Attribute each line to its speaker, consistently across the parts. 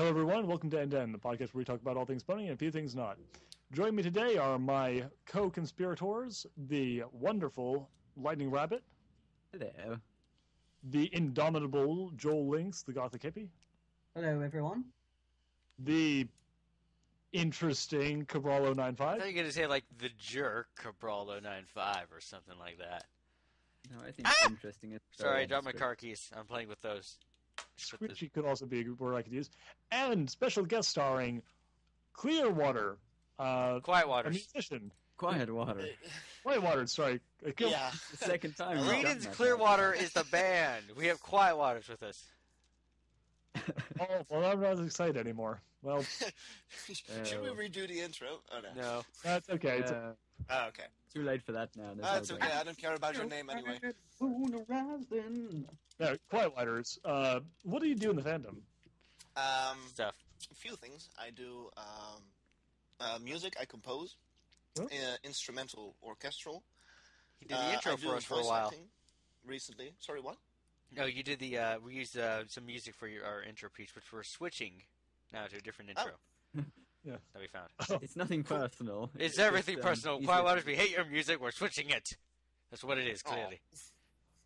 Speaker 1: Hello, everyone. Welcome to End to End, the podcast where we talk about all things funny and a few things not. Joining me today are my co-conspirators, the wonderful Lightning Rabbit.
Speaker 2: Hello.
Speaker 1: The indomitable Joel Lynx, the Gothic Hippie.
Speaker 3: Hello, everyone.
Speaker 1: The interesting Cabralo95.
Speaker 4: I thought you were going to say, like, the jerk Cabralo95 or something like that.
Speaker 2: No, I think it's interesting.
Speaker 4: Sorry, I dropped my car keys. I'm playing with those.
Speaker 1: Screechy could also be a word I could use. And special guest starring Clearwater.
Speaker 4: Quiet Waters.
Speaker 1: A musician.
Speaker 2: Quiet Water.
Speaker 1: Quiet Water, sorry.
Speaker 3: Yeah.
Speaker 2: The second time.
Speaker 4: Reedon's Clearwater is the band. We have Quiet Waters with us.
Speaker 1: Oh, well, I'm not as excited anymore. Well,
Speaker 5: Should we redo the intro? Oh, no.
Speaker 4: No.
Speaker 1: that's okay. It's
Speaker 5: Oh, okay.
Speaker 2: Too late for that now.
Speaker 5: That's okay. I don't care about your name anyway.
Speaker 1: Yeah, Quiet Waters. What do you do in the fandom?
Speaker 4: Stuff.
Speaker 5: A few things. I do music. I compose.
Speaker 1: Huh?
Speaker 5: Instrumental, orchestral.
Speaker 4: You did the intro
Speaker 5: I
Speaker 4: for
Speaker 5: do
Speaker 4: us for a
Speaker 5: voice
Speaker 4: while.
Speaker 5: acting recently. Sorry, what?
Speaker 4: No, you did the, we used some music for our intro piece, which we're switching now to a different intro.
Speaker 1: Yeah.
Speaker 4: That we found.
Speaker 2: It's nothing personal.
Speaker 4: It's everything
Speaker 2: just,
Speaker 4: personal.
Speaker 2: easy.
Speaker 4: Quiet Waters, we hate your music, we're switching it. That's what it is, clearly.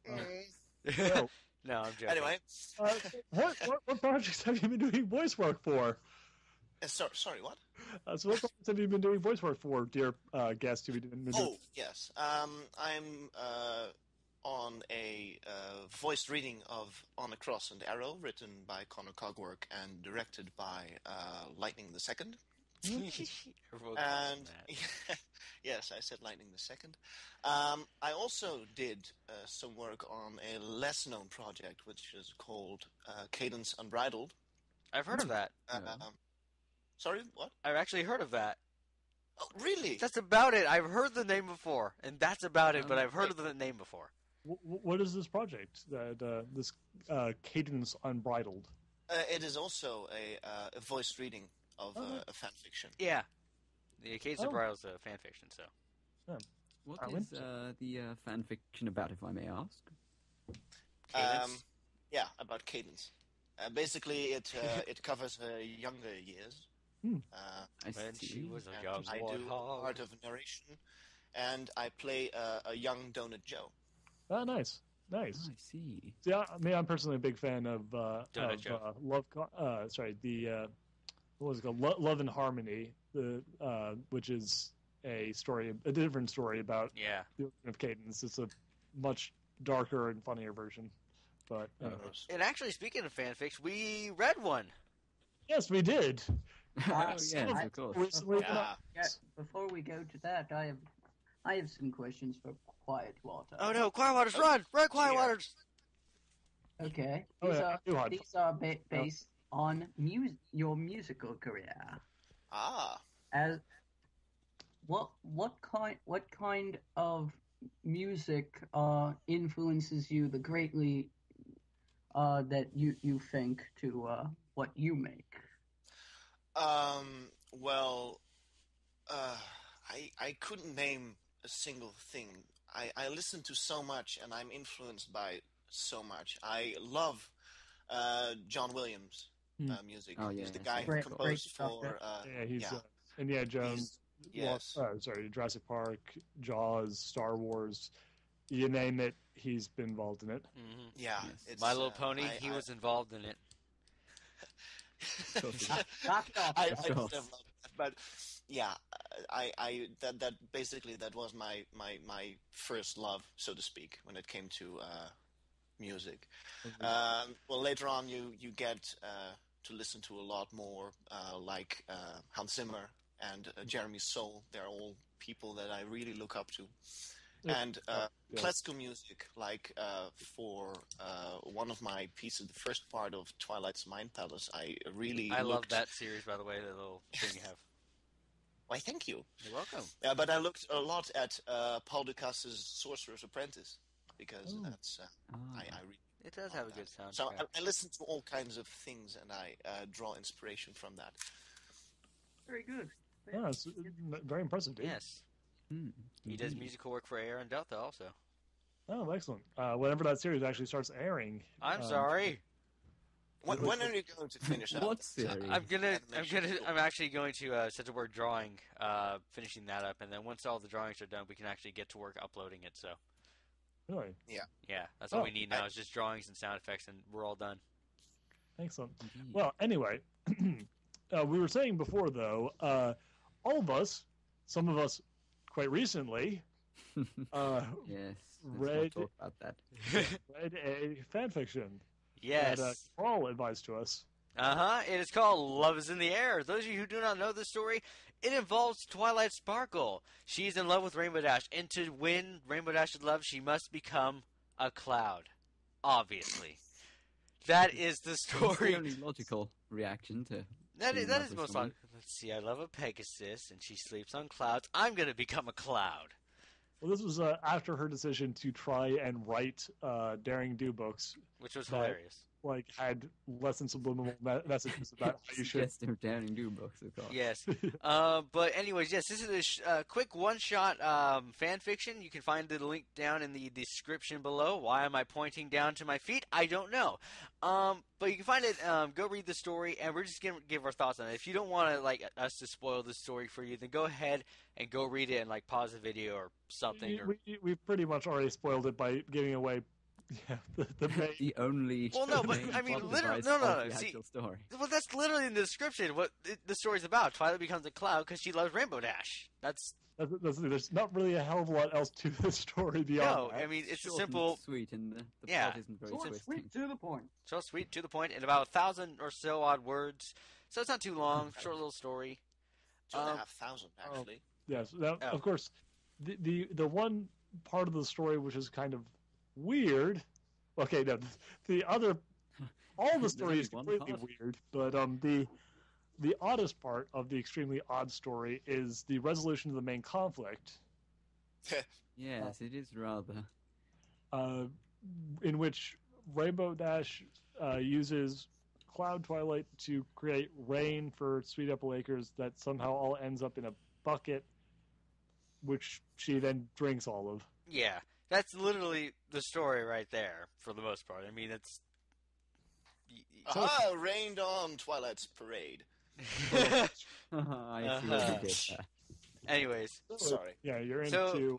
Speaker 1: No.
Speaker 4: No, I'm joking.
Speaker 5: Anyway,
Speaker 1: What projects have you been doing voice work for?
Speaker 5: sorry, what?
Speaker 1: So what projects have you been doing voice work for, dear guest? Who we didn't
Speaker 5: Oh, yes. I'm on a voiced reading of On a Cross and Arrow, written by Connor Cogwork and directed by Lightning the Second. And yes, I said Lightning the Second. I also did some work on a less-known project, which is called Cadence Unbridled.
Speaker 4: I've heard of that.
Speaker 5: Sorry, what?
Speaker 4: I've actually heard of that.
Speaker 5: Oh, really?
Speaker 4: That's about it. I've heard the name before, and that's about it, but I've heard of the name before.
Speaker 1: What is this project? This Cadence Unbridled.
Speaker 5: It is also a voiced reading of a fan fiction.
Speaker 4: Yeah. The Cadence of Bridal is a fan fiction, so.
Speaker 2: What is the fan fiction about, if I may ask?
Speaker 4: Cadence?
Speaker 5: Yeah, about Cadence. Basically, it covers her younger years.
Speaker 2: I
Speaker 4: When
Speaker 2: see.
Speaker 4: she was a
Speaker 5: And
Speaker 4: young
Speaker 5: I do
Speaker 4: warthog.
Speaker 5: part of narration, and I play a young Donut Joe.
Speaker 1: Oh, nice.
Speaker 2: Oh, I see.
Speaker 1: See, I'm personally a big fan of
Speaker 4: Donut Joe.
Speaker 1: what was it called? Love and Harmony, which is a different story about
Speaker 4: Yeah.
Speaker 1: the origin of Cadence. It's a much darker and funnier version. But
Speaker 4: And actually, speaking of fanfics, we read one.
Speaker 1: yes, we did.
Speaker 2: Oh, yes, of course.
Speaker 1: Recently,
Speaker 5: Yeah.
Speaker 3: Yeah, before we go to that, I have some questions for Quiet Water.
Speaker 4: Oh no, Quiet Waters, run! Run, Quiet
Speaker 5: Yeah.
Speaker 4: Waters!
Speaker 3: Okay.
Speaker 1: Oh, yeah, you had-
Speaker 3: These are based on your musical career. As what kind of music influences you the greatly that you think to what you make?
Speaker 5: Well, I couldn't name a single thing. I listen to so much, and I'm influenced by so much. I love John Williams' music.
Speaker 2: Oh, yeah,
Speaker 5: He's the
Speaker 2: yes.
Speaker 5: guy who
Speaker 3: Great
Speaker 5: composed
Speaker 3: stuff,
Speaker 5: for...
Speaker 1: yeah, he's
Speaker 5: yeah.
Speaker 1: Indiana Jones.
Speaker 5: Yes.
Speaker 1: Jurassic Park, Jaws, Star Wars. You name it, he's been involved in it.
Speaker 5: Yeah.
Speaker 2: Yes.
Speaker 5: It's,
Speaker 4: My Little Pony,
Speaker 5: I-
Speaker 4: he
Speaker 5: I-
Speaker 4: was involved in it.
Speaker 3: Knock it off.
Speaker 5: I
Speaker 2: Of
Speaker 5: could
Speaker 2: course.
Speaker 5: have loved that, but yeah, that basically that was my first love, so to speak, when it came to music. Well, later on, you get to listen to a lot more, like Hans Zimmer and Jeremy Soule. They're all people that I really look up to. And classical music, like for one of my pieces, the first part of Twilight's Mind Palace, I really
Speaker 4: I love
Speaker 5: looked...
Speaker 4: that series, by the way, the little thing you have.
Speaker 5: Why, thank you.
Speaker 4: You're welcome.
Speaker 5: But I looked a lot at Paul Ducas's Sorcerer's Apprentice, because that's... I really...
Speaker 4: It does have a good soundtrack.
Speaker 5: So I listen to all kinds of things, and I draw inspiration from that.
Speaker 3: Very good.
Speaker 1: Yeah, it's very impressive, dude.
Speaker 4: Yes. He does musical work for Air and Delta also.
Speaker 1: Oh, excellent. Whenever that series actually starts airing.
Speaker 4: I'm sorry.
Speaker 5: When are you going to finish up?
Speaker 2: What series?
Speaker 4: I'm actually going to set the word drawing, finishing that up, and then once all the drawings are done, we can actually get to work uploading it. So.
Speaker 1: Really?
Speaker 4: Yeah, that's all we need now is just drawings and sound effects, and we're all done.
Speaker 1: Excellent. Well, anyway, we were saying before, though, all of us, some of us quite recently,
Speaker 2: yes,
Speaker 1: read
Speaker 2: talk about that.
Speaker 1: read a fan fiction.
Speaker 4: Yes.
Speaker 1: That Carl advised to us.
Speaker 4: It is called Love is in the Air. Those of you who do not know this story, it involves Twilight Sparkle. She's in love with Rainbow Dash, and to win Rainbow Dash's love, she must become a cloud. Obviously. That is the story.
Speaker 2: That's the only logical reaction to...
Speaker 4: That is the most logical. Let's see, I love a Pegasus, and she sleeps on clouds. I'm going to become a cloud.
Speaker 1: Well, this was after her decision to try and write Daring Do books.
Speaker 4: Which was hilarious.
Speaker 1: Like, had less than subliminal messages about how you should...
Speaker 2: Suggestive Daring Do books, of course.
Speaker 4: Yes. But anyways, yes, this is a quick one-shot fan fiction. You can find the link down in the description below. Why am I pointing down to my feet? I don't know. But you can find it, go read the story, and we're just going to give our thoughts on it. If you don't want us to spoil the story for you, then go ahead and go read it and pause the video or something.
Speaker 1: We pretty much already spoiled it by giving away the main...
Speaker 2: The only...
Speaker 4: Well, no, but I mean, literally... No. See,
Speaker 2: story.
Speaker 4: well, that's literally in the description what the story's about. Twilight becomes a cloud because she loves Rainbow Dash.
Speaker 1: There's not really a hell of a lot else to the story beyond that.
Speaker 4: I mean, it's
Speaker 2: short
Speaker 4: a simple...
Speaker 2: and sweet, and the plot isn't very twisting.
Speaker 3: Sweet to the point.
Speaker 4: So sweet, to the point, and about 1,000 or so odd words. So it's not too long, short little story.
Speaker 5: 2,500, actually.
Speaker 1: Yes, of course. The one part of the story which is kind of weird... Okay, no, the other... All the story is completely weird, but the oddest part of the extremely odd story is the resolution of the main conflict.
Speaker 2: Yes, it is rather.
Speaker 1: In which Rainbow Dash uses Cloud Twilight to create rain for Sweet Apple Acres that somehow all ends up in a bucket, which she then drinks all of.
Speaker 4: Yeah, that's literally the story right there, for the most part. I mean, it's...
Speaker 5: Rained on Twilight's parade.
Speaker 2: I see what you did there.
Speaker 4: Anyways.
Speaker 5: Sorry.
Speaker 1: Yeah, you're into...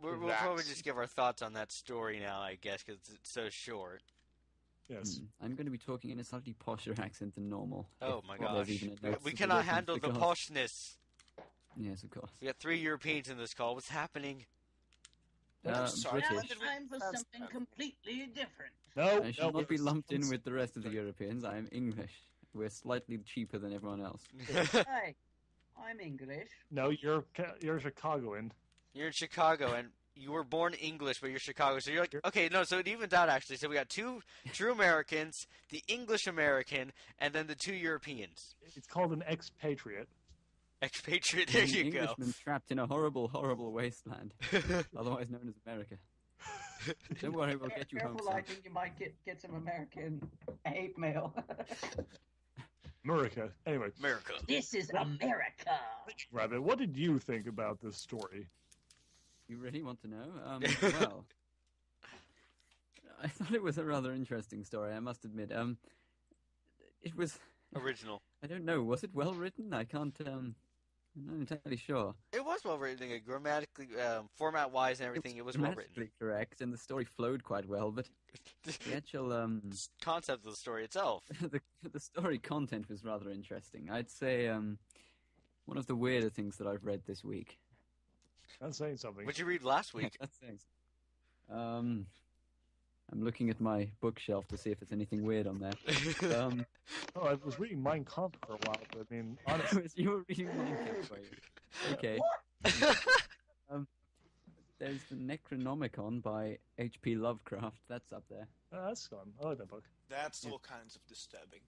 Speaker 4: We'll probably just give our thoughts on that story now, I guess, because it's so short.
Speaker 1: Yes.
Speaker 2: I'm going to be talking in a slightly posher accent than normal.
Speaker 4: Oh my gosh. We cannot handle the poshness.
Speaker 2: Yes, of course.
Speaker 4: We got 3 Europeans in this call. What's happening?
Speaker 5: Sorry.
Speaker 3: Now
Speaker 2: British.
Speaker 3: it's time for something completely different.
Speaker 1: No,
Speaker 2: I should not be lumped in with the rest of the Europeans. I am English. We're slightly cheaper than everyone else.
Speaker 3: Hey, I'm English.
Speaker 1: No, you're Chicagoan.
Speaker 4: You're in Chicago, and you were born English, but you're Chicago. So you're like, okay, no, so it evens out, actually. So we got 2 true Americans, the English American, and then the 2 Europeans.
Speaker 1: It's called an expatriate.
Speaker 4: Expatriate, there you go.
Speaker 2: Englishman trapped in a horrible, horrible wasteland, otherwise known as America. Don't worry, we'll get you home
Speaker 3: Careful,
Speaker 2: soon.
Speaker 3: I think you might get some American hate mail.
Speaker 1: America. Anyway.
Speaker 4: America.
Speaker 3: This is America.
Speaker 1: Rabbit, what did you think about this story?
Speaker 2: You really want to know? Well, I thought it was a rather interesting story, I must admit. It was...
Speaker 4: Original.
Speaker 2: I don't know, was it well written? I can't, I'm not entirely sure.
Speaker 4: It was well written, grammatically, format-wise and everything, it was well written.
Speaker 2: Grammatically correct, and the story flowed quite well, but the actual,
Speaker 4: concept of the story itself.
Speaker 2: the story content was rather interesting. I'd say, one of the weirder things that I've read this week.
Speaker 1: That's saying something.
Speaker 4: What'd you read last week?
Speaker 2: That's saying something. I'm looking at my bookshelf to see if there's anything weird on there.
Speaker 1: I was reading Mein Kampf for a while, but I mean, honestly...
Speaker 2: You were reading Mein Kampf, were you? Okay. There's the Necronomicon by H.P. Lovecraft. That's up there.
Speaker 1: That's fun. I like that book.
Speaker 5: That's all kinds of disturbing.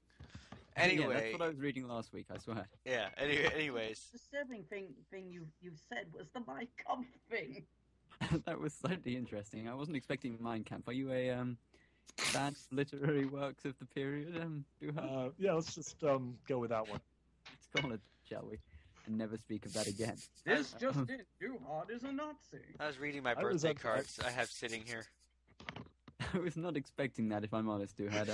Speaker 4: Anyway...
Speaker 2: Yeah, that's what I was reading last week, I swear.
Speaker 4: Yeah, anyways.
Speaker 3: The disturbing thing you've said was the My Kampf thing.
Speaker 2: That was slightly interesting. I wasn't expecting Mein Kampf. Are you a bad literary works of the period?
Speaker 1: Yeah, let's just go with that one.
Speaker 2: Let's call it, shall we? And never speak of that again.
Speaker 3: This just in. Duhard is a Nazi.
Speaker 4: I was reading my birthday cards I have sitting here.
Speaker 2: I was not expecting that, if I'm honest, to had.
Speaker 4: I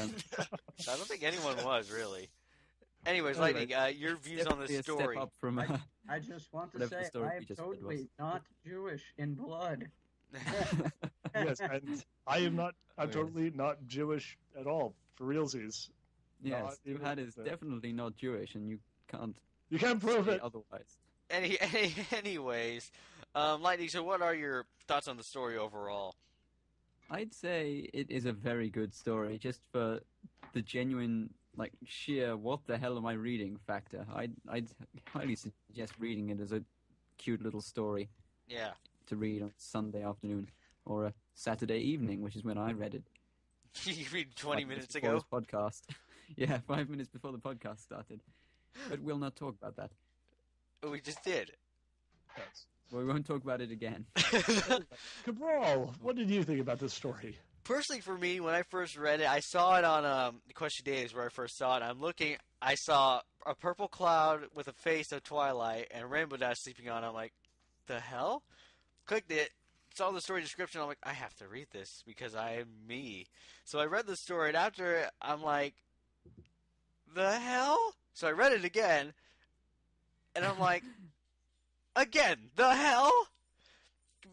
Speaker 4: don't think anyone was, really. Anyways, Lightning, your views on this story.
Speaker 2: Step up from,
Speaker 3: I just want to
Speaker 2: whatever the
Speaker 3: say
Speaker 2: story
Speaker 3: I am
Speaker 2: we just read
Speaker 3: totally
Speaker 2: was.
Speaker 3: not Jewish in blood.
Speaker 1: Yes, and I am not. I'm
Speaker 2: Yes.
Speaker 1: totally not Jewish at all, for realsies.
Speaker 2: Yes,
Speaker 1: Not even
Speaker 2: Tuhad is
Speaker 1: the-
Speaker 2: definitely not Jewish, and you can't
Speaker 1: You can't prove
Speaker 2: say
Speaker 1: it.
Speaker 2: otherwise.
Speaker 4: Anyways, Lightning, so what are your thoughts on the story overall?
Speaker 2: I'd say it is a very good story, just for the genuine, like, sheer "what the hell am I reading" factor. I'd highly suggest reading it as a cute little story
Speaker 4: Yeah.
Speaker 2: to read on Sunday afternoon or a Saturday evening, which is when I read it.
Speaker 4: You read 20
Speaker 2: 5
Speaker 4: minutes
Speaker 2: before
Speaker 4: ago?
Speaker 2: this podcast. Yeah, 5 minutes before the podcast started. But we'll not talk about that.
Speaker 4: We just did.
Speaker 1: Yes.
Speaker 2: Well, we won't talk about it again.
Speaker 1: Cabral, what did you think about this story?
Speaker 4: Personally, for me, when I first read it, I saw it on Question Days where I first saw it. I saw a purple cloud with a face of Twilight and Rainbow Dash sleeping on it. I'm like, the hell? Clicked it, saw the story description. I'm like, I have to read this because I am me. So I read the story, and after it, I'm like, the hell? So I read it again, and I'm like, again, the hell?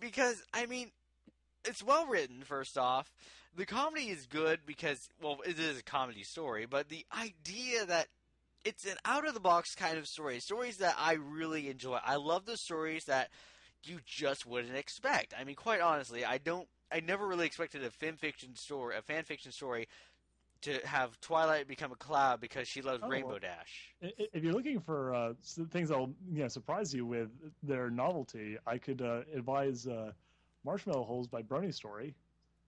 Speaker 4: Because, I mean, it's well written, first off. The comedy is good because, well, it is a comedy story, but the idea that it's an out-of-the-box kind of story, stories that I really enjoy. I love the stories that you just wouldn't expect. I mean, quite honestly, I never really expected a fan fiction story to have Twilight become a cloud because she loves Rainbow Dash.
Speaker 1: If you're looking for things that'll surprise you with their novelty, I could advise Marshmallow Holes by Brony Story.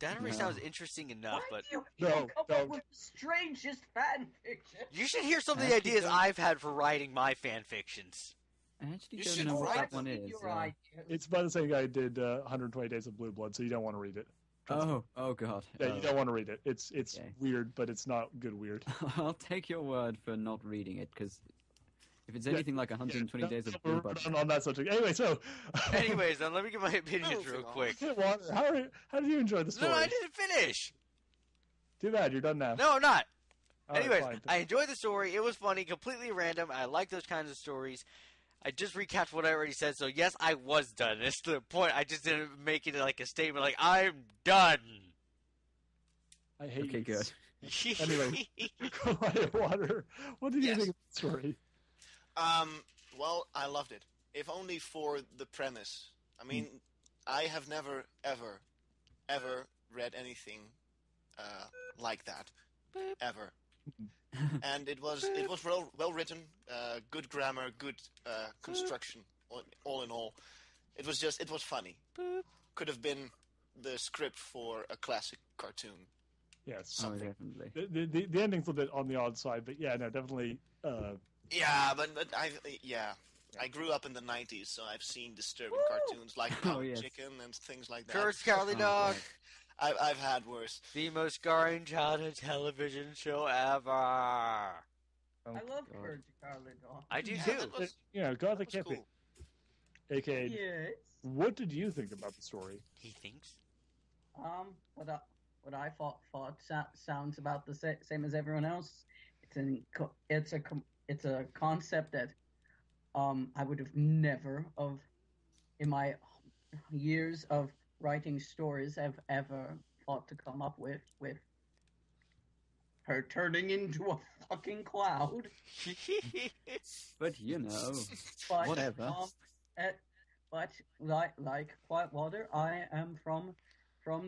Speaker 4: That already
Speaker 2: No.
Speaker 4: sounds interesting enough,
Speaker 3: Why
Speaker 4: but
Speaker 3: do you
Speaker 1: No,
Speaker 3: come up
Speaker 1: don't.
Speaker 3: with the strangest fan fiction?
Speaker 4: you should hear some of the
Speaker 2: Actually,
Speaker 4: ideas
Speaker 2: don't-
Speaker 4: I've had for writing my fan fictions.
Speaker 2: I actually
Speaker 5: You
Speaker 2: don't
Speaker 5: should
Speaker 2: know what
Speaker 5: write
Speaker 2: that one is.
Speaker 3: Your ideas.
Speaker 1: It's by the same guy who did 120 Days of Blue Blood, so you don't want to read it.
Speaker 2: Oh God.
Speaker 1: Yeah,
Speaker 2: Oh.
Speaker 1: you don't want to read it. It's
Speaker 2: Okay.
Speaker 1: weird, but it's not good weird.
Speaker 2: I'll take your word for not reading it, because if it's
Speaker 1: Yeah,
Speaker 2: anything like 120 Days of Blue Blood,
Speaker 1: on that subject. Anyway, so
Speaker 4: Anyways, then let me give my opinions real quick.
Speaker 1: How did you enjoy the story?
Speaker 4: No, I didn't finish.
Speaker 1: Too bad, you're done now.
Speaker 4: No, I'm not.
Speaker 1: All right,
Speaker 4: Anyways,
Speaker 1: fine.
Speaker 4: I enjoyed the story. It was funny, completely random. I like those kinds of stories. I just recapped what I already said, so yes, I was done. It's the point. I just didn't make it like a statement like, I'm done.
Speaker 1: I hate
Speaker 2: okay,
Speaker 1: you.
Speaker 2: good.
Speaker 1: Anyway. Quiet Water. What did you
Speaker 5: Yes.
Speaker 1: think of the story?
Speaker 5: Well, I loved it. If only for the premise. I mean, I have never, ever read anything like that, ever. And it was well written, good grammar, good construction. All in all, it was funny. Could have been the script for a classic cartoon.
Speaker 1: Yes.
Speaker 2: Oh, definitely.
Speaker 1: The ending's a bit on the odd side, but yeah, no, definitely.
Speaker 5: Yeah, but I grew up in the '90s, so I've seen disturbing cartoons like
Speaker 2: Oh,
Speaker 5: Pound
Speaker 2: yes.
Speaker 5: Chicken and things like that.
Speaker 4: Curse Cowardly
Speaker 2: Oh,
Speaker 4: Dog,
Speaker 2: God.
Speaker 5: I've had worse.
Speaker 4: the most scarring childhood television show ever.
Speaker 3: I love
Speaker 2: God.
Speaker 3: Courage the Cowardly Dog.
Speaker 4: I do
Speaker 5: Yeah,
Speaker 4: too.
Speaker 5: that was,
Speaker 1: Gothic
Speaker 5: that was
Speaker 1: Hippie,
Speaker 5: cool.
Speaker 1: aka.
Speaker 3: Yes.
Speaker 1: What did you think about the story?
Speaker 4: He thinks.
Speaker 3: What I thought sounds about the same as everyone else. It's a concept that I would have never in my years of writing stories have ever thought to come up with her turning into a fucking cloud.
Speaker 2: But you know,
Speaker 3: But,
Speaker 2: whatever.
Speaker 3: But like Quiet Water, I am from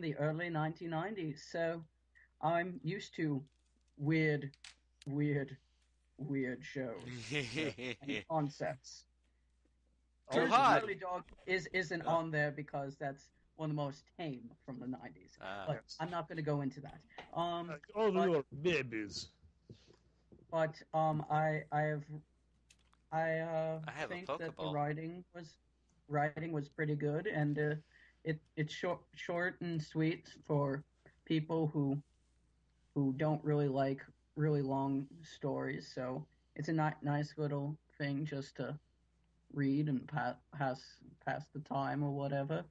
Speaker 3: the early 1990s, so I'm used to weird shows and concepts.
Speaker 4: Too
Speaker 3: Courage
Speaker 4: hot.
Speaker 3: the Cowardly Dog isn't on there because that's one of the most tame from the 90s. But
Speaker 1: Yes.
Speaker 3: I'm not going to go into that.
Speaker 1: Oh,
Speaker 3: but-
Speaker 1: little babies.
Speaker 3: But I
Speaker 4: have a
Speaker 3: think that the
Speaker 4: Pokeball.
Speaker 3: writing was pretty good, and it's short and sweet for people who don't really like really long stories. So it's a nice little thing just to read and pass the time or whatever.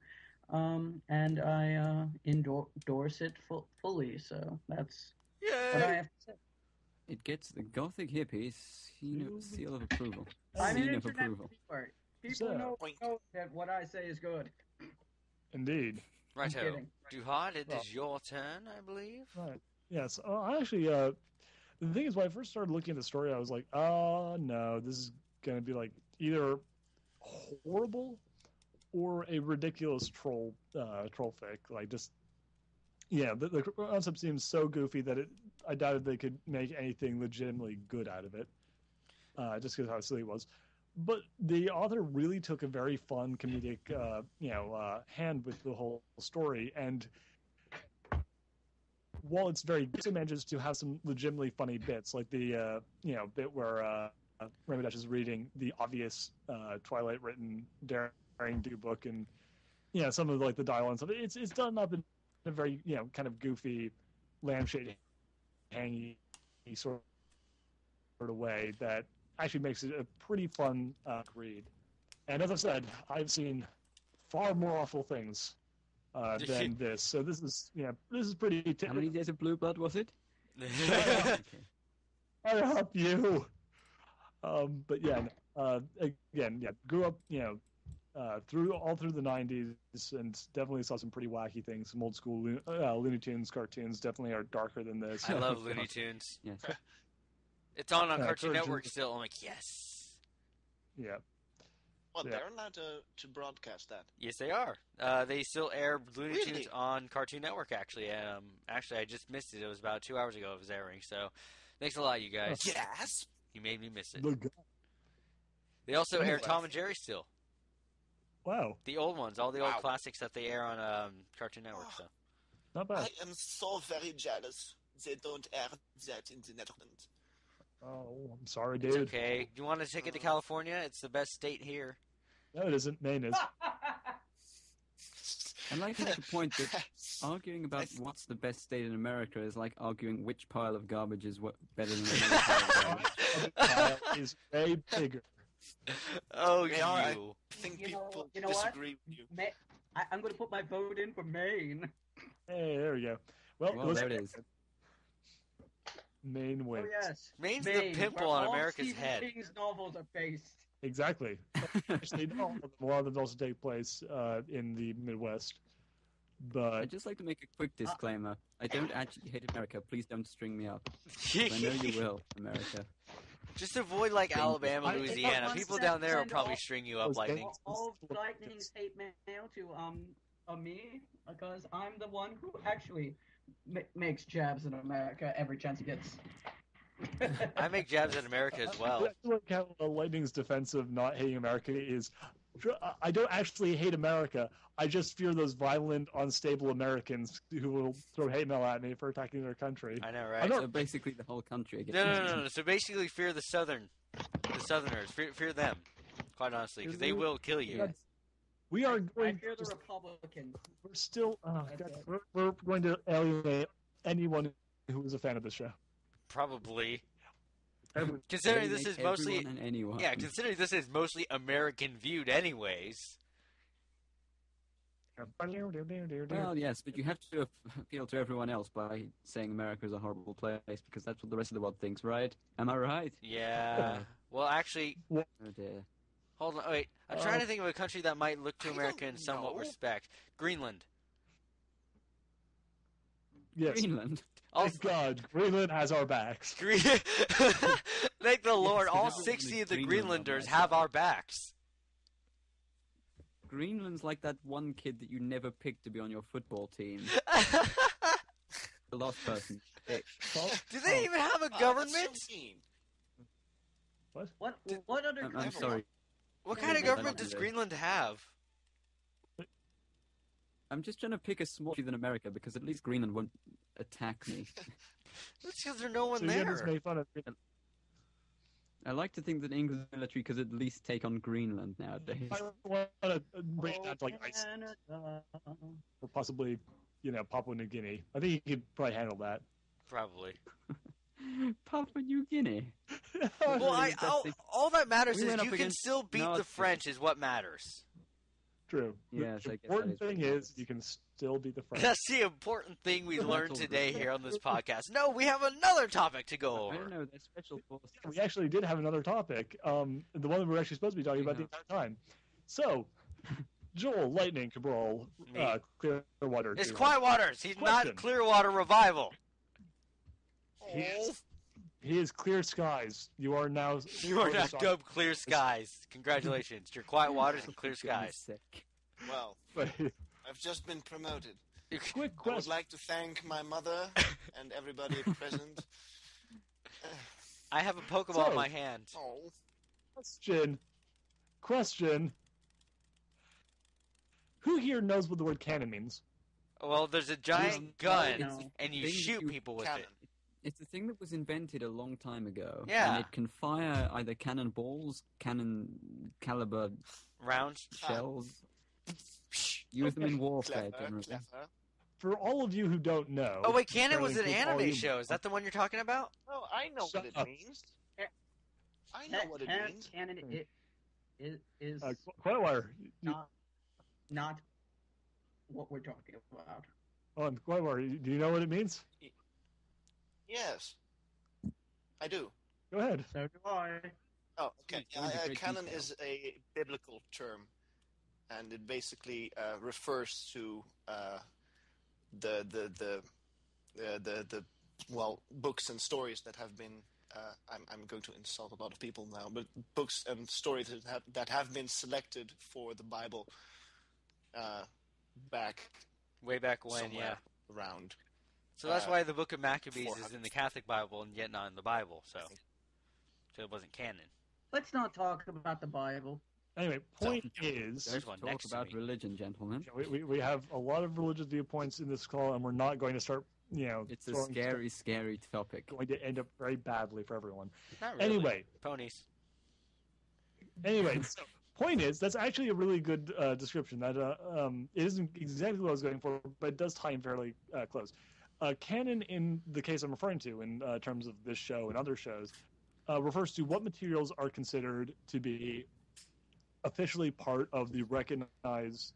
Speaker 3: and I endorse it fully. So that's what I
Speaker 4: Yay!
Speaker 3: have to say.
Speaker 2: It gets the Gothic hippie seal of approval.
Speaker 3: I'm an
Speaker 2: Scene of
Speaker 3: internet
Speaker 2: approval.
Speaker 3: expert. People
Speaker 1: So-
Speaker 3: know that what I say is good.
Speaker 1: Indeed.
Speaker 4: Righto.
Speaker 3: kidding.
Speaker 4: Duhad, it
Speaker 1: Well.
Speaker 4: is your turn, I believe.
Speaker 1: Right. Yes. I actually, the thing is, when I first started looking at the story, I was like, oh, no, this is going to be like either horrible or a ridiculous troll fic. Like, just, yeah, the concept seems so goofy that I doubted they could make anything legitimately good out of it, just because how silly it was. But the author really took a very fun comedic, hand with the whole story, and while it's very good, it manages to have some legitimately funny bits, like the bit where Rainbow Dash is reading the obvious Twilight written daring do book, and some of like the dialogue and stuff. It's done up in a very kind of goofy, lampshade hangy sort of way that actually makes it a pretty fun read. And as I said, I've seen far more awful things than this. So this is pretty.
Speaker 2: How many days of Blue Blood was it?
Speaker 1: I help you. But yeah, again, grew up, through the '90s, and definitely saw some pretty wacky things. Some old school Looney Tunes cartoons definitely are darker than this.
Speaker 4: I love Looney Tunes.
Speaker 2: Yes.
Speaker 4: It's on Cartoon
Speaker 1: Cartoon-
Speaker 4: Network still. I'm like, yes.
Speaker 1: Yeah.
Speaker 5: Well,
Speaker 1: Yeah.
Speaker 5: they're allowed to broadcast that.
Speaker 4: Yes, they are. They still air Looney
Speaker 5: Really?
Speaker 4: Tunes on Cartoon Network, actually. Actually, I just missed it. It was about 2 hours ago it was airing. So, thanks a lot, you guys.
Speaker 5: Yes.
Speaker 4: You made me miss it.
Speaker 1: The
Speaker 4: They also air
Speaker 5: Anyway.
Speaker 4: Tom and Jerry still.
Speaker 1: Wow,
Speaker 4: The old ones, all the old
Speaker 5: Wow.
Speaker 4: classics that they air on Cartoon Network. So.
Speaker 1: not bad.
Speaker 5: I am so very jealous. They don't air that in the Netherlands.
Speaker 1: Oh, I'm sorry,
Speaker 4: It's
Speaker 1: dude.
Speaker 4: okay. Do you want a ticket to California? It's the best state here.
Speaker 1: No, it isn't. Maine is.
Speaker 2: I'd like to make a point that arguing about what's the best state in America is like arguing which pile of garbage is better than another pile of garbage.
Speaker 1: Is way bigger.
Speaker 4: Oh,
Speaker 5: They are,
Speaker 4: you.
Speaker 5: I think
Speaker 3: You know-
Speaker 5: people
Speaker 3: you know what?
Speaker 5: disagree with you.
Speaker 3: I'm going to put my vote in for Maine.
Speaker 1: Hey, there we go. Well,
Speaker 2: Well,
Speaker 1: listen,
Speaker 2: there it is.
Speaker 1: Maine
Speaker 3: Oh
Speaker 1: wins.
Speaker 3: yes,
Speaker 4: Maine's
Speaker 3: Maine,
Speaker 4: the pimple
Speaker 3: where
Speaker 4: on
Speaker 3: all
Speaker 4: America's
Speaker 3: Stephen
Speaker 4: head.
Speaker 3: King's novels are based.
Speaker 1: Exactly. Actually, no, a lot of them also take place in the Midwest. But
Speaker 2: I'd just like to make a quick disclaimer. I don't actually hate America. Please don't string me up. I know you will, America.
Speaker 4: Just avoid like
Speaker 2: Thank you.
Speaker 4: Alabama,
Speaker 1: I-
Speaker 4: Louisiana.
Speaker 3: I-
Speaker 4: People down there will
Speaker 3: send
Speaker 4: probably
Speaker 3: all-
Speaker 4: string you up
Speaker 1: those
Speaker 4: lightning.
Speaker 1: things.
Speaker 3: All Lightning's hate mail to me because I'm the one who actually makes jabs in America every chance he gets.
Speaker 4: I make jabs at America as well.
Speaker 1: I feel like how Lightning's defense of not hating America is, I don't actually hate America. I just fear those violent, unstable Americans who will throw hate mail at me for attacking their country.
Speaker 4: I know,
Speaker 1: I'm
Speaker 4: right?
Speaker 1: not-
Speaker 2: So basically, the whole country against
Speaker 4: No. So basically, fear the Southerners. Fear them. Quite honestly, because they will kill you.
Speaker 2: Yes.
Speaker 1: We are
Speaker 3: I
Speaker 1: going.
Speaker 3: fear the
Speaker 1: just-
Speaker 3: Republicans.
Speaker 1: we're still. Oh,
Speaker 3: That's
Speaker 1: God,
Speaker 3: it.
Speaker 1: we're going to alienate anyone who is a fan of the show.
Speaker 4: Probably.
Speaker 1: Everyone.
Speaker 4: Considering this is
Speaker 2: Alienate
Speaker 4: mostly,
Speaker 2: everyone and anyone.
Speaker 4: yeah, considering this is mostly American viewed, anyways.
Speaker 2: Well, yes, but you have to appeal to everyone else by saying America is a horrible place because that's what the rest of the world thinks, right? Am I right?
Speaker 4: Yeah. Well, actually,
Speaker 2: Oh dear.
Speaker 4: hold on. Wait, I'm trying to think of a country that might look to
Speaker 5: I
Speaker 4: America
Speaker 5: don't
Speaker 4: in somewhat
Speaker 5: know.
Speaker 4: respect. Greenland.
Speaker 1: Yes.
Speaker 2: Greenland.
Speaker 4: All,
Speaker 1: Thank God, Greenland has our backs.
Speaker 4: Thank the Lord, all
Speaker 2: everyone
Speaker 4: 60
Speaker 2: in
Speaker 4: of the
Speaker 2: Greenland
Speaker 4: Greenlanders
Speaker 2: has
Speaker 4: have
Speaker 2: our
Speaker 4: our backs.
Speaker 2: Greenland's like that one kid that you never picked to be on your football team. The last person.
Speaker 4: Do they even have a
Speaker 5: That's
Speaker 4: government?
Speaker 5: so mean.
Speaker 3: What other
Speaker 2: I'm
Speaker 3: country?
Speaker 2: sorry.
Speaker 4: What kind of
Speaker 2: Yeah,
Speaker 4: government
Speaker 2: that's
Speaker 4: does
Speaker 2: it.
Speaker 4: Greenland have?
Speaker 2: I'm just trying to pick a smaller country than America because at least Greenland won't attack me.
Speaker 4: That's because there's no one
Speaker 1: So you just
Speaker 4: there.
Speaker 1: make fun of
Speaker 2: I like to think that England's military could at least take on Greenland nowadays.
Speaker 1: I want to bring it down to like ice
Speaker 3: Canada.
Speaker 1: or possibly, Papua New Guinea. I think you could probably handle that.
Speaker 4: Probably.
Speaker 2: Papua New Guinea.
Speaker 4: Well,
Speaker 2: Really, that's it.
Speaker 4: all that matters
Speaker 2: We
Speaker 4: is
Speaker 2: went
Speaker 4: you
Speaker 2: up
Speaker 4: can
Speaker 2: against
Speaker 4: still beat the
Speaker 2: Nazis.
Speaker 4: French is what matters.
Speaker 1: True.
Speaker 2: Yes,
Speaker 1: The
Speaker 2: I guess that
Speaker 1: important
Speaker 2: is
Speaker 1: thing
Speaker 2: pretty
Speaker 1: is you can still be the friend.
Speaker 4: That's the important thing we learned
Speaker 2: all
Speaker 4: today
Speaker 2: good.
Speaker 4: here on this podcast. No, we have another topic to go
Speaker 2: I don't
Speaker 4: over.
Speaker 2: know. They're special forces.
Speaker 1: We actually did have another topic, the one that we were actually supposed to be talking about the entire time. So, Joel, Lightning, Cabral,
Speaker 4: Me.
Speaker 1: Clearwater.
Speaker 4: It's
Speaker 1: to-
Speaker 4: Quiet Waters. He's
Speaker 1: Question.
Speaker 4: not Clearwater Revival.
Speaker 1: He is Clear Skies. You are now.
Speaker 4: You are not dubbed Clear Skies. Congratulations. You're Quiet Waters and Clear Skies.
Speaker 2: Sick.
Speaker 5: Well,
Speaker 1: But,
Speaker 5: I've just been promoted.
Speaker 1: quick
Speaker 5: I would
Speaker 1: question.
Speaker 5: like to thank my mother and everybody present.
Speaker 4: I have a Pokeball
Speaker 1: So-
Speaker 4: in my hand.
Speaker 5: Oh,
Speaker 1: Question. Who here knows what the word cannon means?
Speaker 4: Well, there's a giant gun,
Speaker 3: no.
Speaker 4: and you
Speaker 2: Thing
Speaker 4: shoot
Speaker 2: you-
Speaker 4: people with
Speaker 5: cannon.
Speaker 4: it.
Speaker 2: It's a thing that was invented a long time ago.
Speaker 4: Yeah.
Speaker 2: And it can fire either cannonballs, cannon caliber
Speaker 4: Rounds.
Speaker 2: shells. Use them in warfare,
Speaker 5: clever,
Speaker 2: generally.
Speaker 5: clever.
Speaker 1: For all of you who don't know.
Speaker 4: Oh wait, Cannon was an
Speaker 1: apparently includes all
Speaker 4: anime
Speaker 1: you-
Speaker 4: show. Is that the one you're talking about?
Speaker 5: Oh, I know
Speaker 1: Shut
Speaker 5: what it
Speaker 1: up.
Speaker 5: means. I know what it means.
Speaker 3: Canon is
Speaker 1: Quiet Water.
Speaker 3: not what we're talking about.
Speaker 1: Quiet Water. Do you know what it means?
Speaker 5: Yes, I do.
Speaker 1: Go ahead.
Speaker 3: So do I.
Speaker 5: Oh, okay.
Speaker 2: Go into great
Speaker 5: Canon
Speaker 2: detail.
Speaker 5: is a biblical term, and it basically refers to the books and stories that have been. I'm going to insult a lot of people now, but books and stories that have been selected for the Bible back
Speaker 4: Way back when,
Speaker 5: somewhere
Speaker 4: yeah.
Speaker 5: around.
Speaker 4: So that's why the Book of Maccabees is
Speaker 5: 400.
Speaker 4: in the Catholic Bible and yet not in the Bible. So it wasn't canon.
Speaker 3: Let's not talk about the Bible.
Speaker 1: Anyway, point is,
Speaker 4: There's
Speaker 2: Don't
Speaker 4: one
Speaker 2: talk
Speaker 4: next to
Speaker 2: about
Speaker 4: me.
Speaker 2: religion, gentlemen.
Speaker 1: we have a lot of religious viewpoints in this call, and we're not going to start,
Speaker 2: It's a
Speaker 1: throwing
Speaker 2: scary, scary topic.
Speaker 1: stuff going to end up very badly for everyone.
Speaker 4: Not really.
Speaker 1: Anyway,
Speaker 4: Ponies.
Speaker 1: so point is, that's actually a really good description. That it isn't exactly what I was going for, but it does tie in fairly close. Canon, in the case I'm referring to, in terms of this show and other shows, refers to what materials are considered to be officially part of the recognized,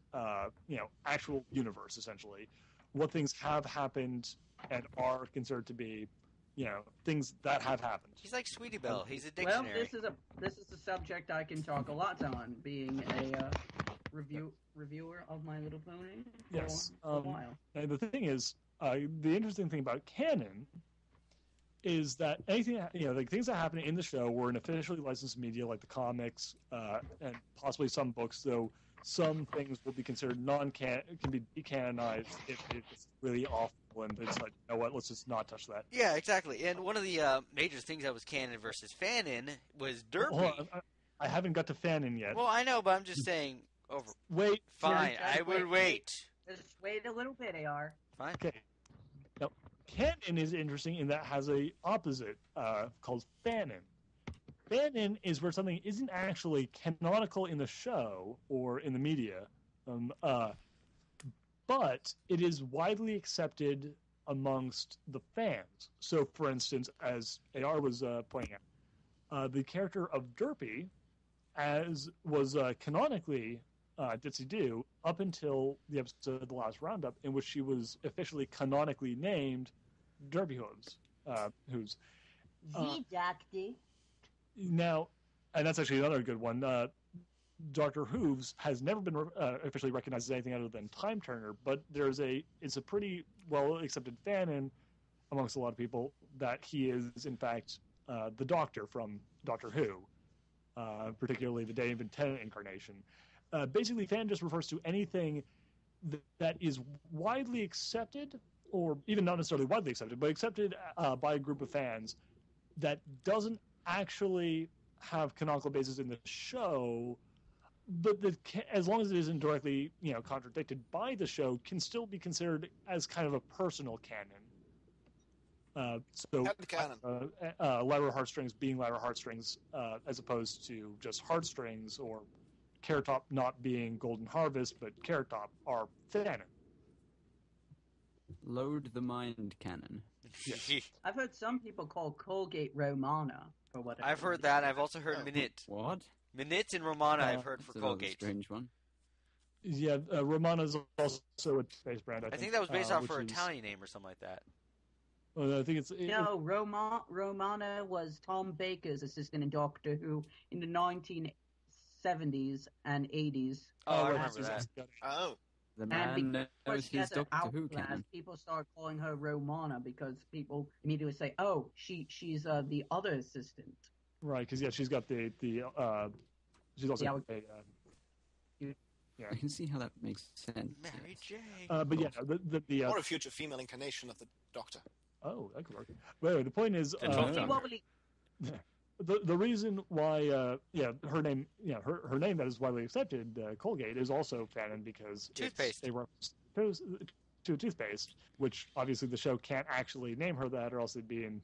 Speaker 1: actual universe. Essentially, what things have happened and are considered to be, things that have happened.
Speaker 4: He's like Sweetie Belle. He's a
Speaker 3: Well,
Speaker 4: dictionary.
Speaker 3: this is a subject I can talk a lot on, being a reviewer of My Little Pony for
Speaker 1: Yes,
Speaker 3: a while.
Speaker 1: And the thing is, the interesting thing about canon is that anything, like things that happen in the show were in officially licensed media, like the comics and possibly some books. Though some things will be considered can be decanonized if it's really awful, and it's like, you know what, let's just not touch that.
Speaker 4: Yeah, exactly. And one of the major things that was canon versus fanon was Derpy.
Speaker 1: Hold on, I haven't got to fanon yet.
Speaker 4: Well, I know, but I'm just saying. Over.
Speaker 1: Wait.
Speaker 4: Fine,
Speaker 3: Yeah,
Speaker 4: I will wait.
Speaker 3: Just wait a little bit, AR.
Speaker 4: Fine.
Speaker 1: Okay. Now, canon is interesting in that it has a opposite called fanon. Fanon is where something isn't actually canonical in the show or in the media, but it is widely accepted amongst the fans. So, for instance, as AR was pointing out, the character of Derpy was canonically Ditsy Do up until the episode of The Last Roundup, in which she was officially canonically named Derpy Hooves.
Speaker 3: Doctor.
Speaker 1: Now, and that's actually another good one. Dr. Hooves has never been officially recognized as anything other than Time Turner, but it's a pretty well accepted fanon amongst a lot of people that he is in fact the Doctor from Doctor Who, particularly the David Tennant incarnation. Basically, fan just refers to anything that is widely accepted, or even not necessarily widely accepted, but accepted by a group of fans that doesn't actually have canonical basis in the show, but that as long as it isn't directly, contradicted by the show, can still be considered as kind of a personal canon. Lyra Heartstrings being Lyra Heartstrings, as opposed to just Heartstrings, or Carrot Top not being Golden Harvest, but Carrot Top are canon.
Speaker 2: Load the mind cannon.
Speaker 3: I've heard some people call Colgate Romana for whatever.
Speaker 4: I've heard
Speaker 3: reason.
Speaker 4: that. I've also heard Minute.
Speaker 2: What?
Speaker 4: Minute and Romana I've heard for
Speaker 2: That's another
Speaker 4: Colgate.
Speaker 2: strange one.
Speaker 1: Yeah, Romana is also a space brand.
Speaker 4: I think that was based off her
Speaker 1: is-
Speaker 4: Italian name or something like that.
Speaker 1: I think it's
Speaker 3: No, Romana was Tom Baker's assistant in Doctor Who in the 1970s and 80s.
Speaker 4: Oh, I
Speaker 1: right,
Speaker 4: remember
Speaker 1: she's
Speaker 4: that.
Speaker 1: also got it.
Speaker 5: Oh,
Speaker 2: The
Speaker 3: And
Speaker 2: man
Speaker 3: because
Speaker 2: knows
Speaker 3: she
Speaker 2: his
Speaker 3: has an
Speaker 2: Doctor Who
Speaker 3: hourglass,
Speaker 2: canon.
Speaker 3: people started calling her Romana because people immediately say, "Oh, she's the other assistant."
Speaker 1: Right, because she's got the she's also
Speaker 3: Yeah,
Speaker 2: I can see how that makes sense.
Speaker 4: Mary
Speaker 2: yes.
Speaker 4: Jane.
Speaker 1: but yeah, the
Speaker 5: or a future female incarnation of the Doctor.
Speaker 1: oh, that could work. But anyway, the point is,
Speaker 4: The 12th
Speaker 3: Wobbly
Speaker 4: Doctor.
Speaker 3: wobbly.
Speaker 1: the reason why her name her name that is widely accepted, Colgate, is also canon because
Speaker 4: Toothpaste.
Speaker 1: it's a reference to a toothpaste, which obviously the show can't actually name her that, or else they'd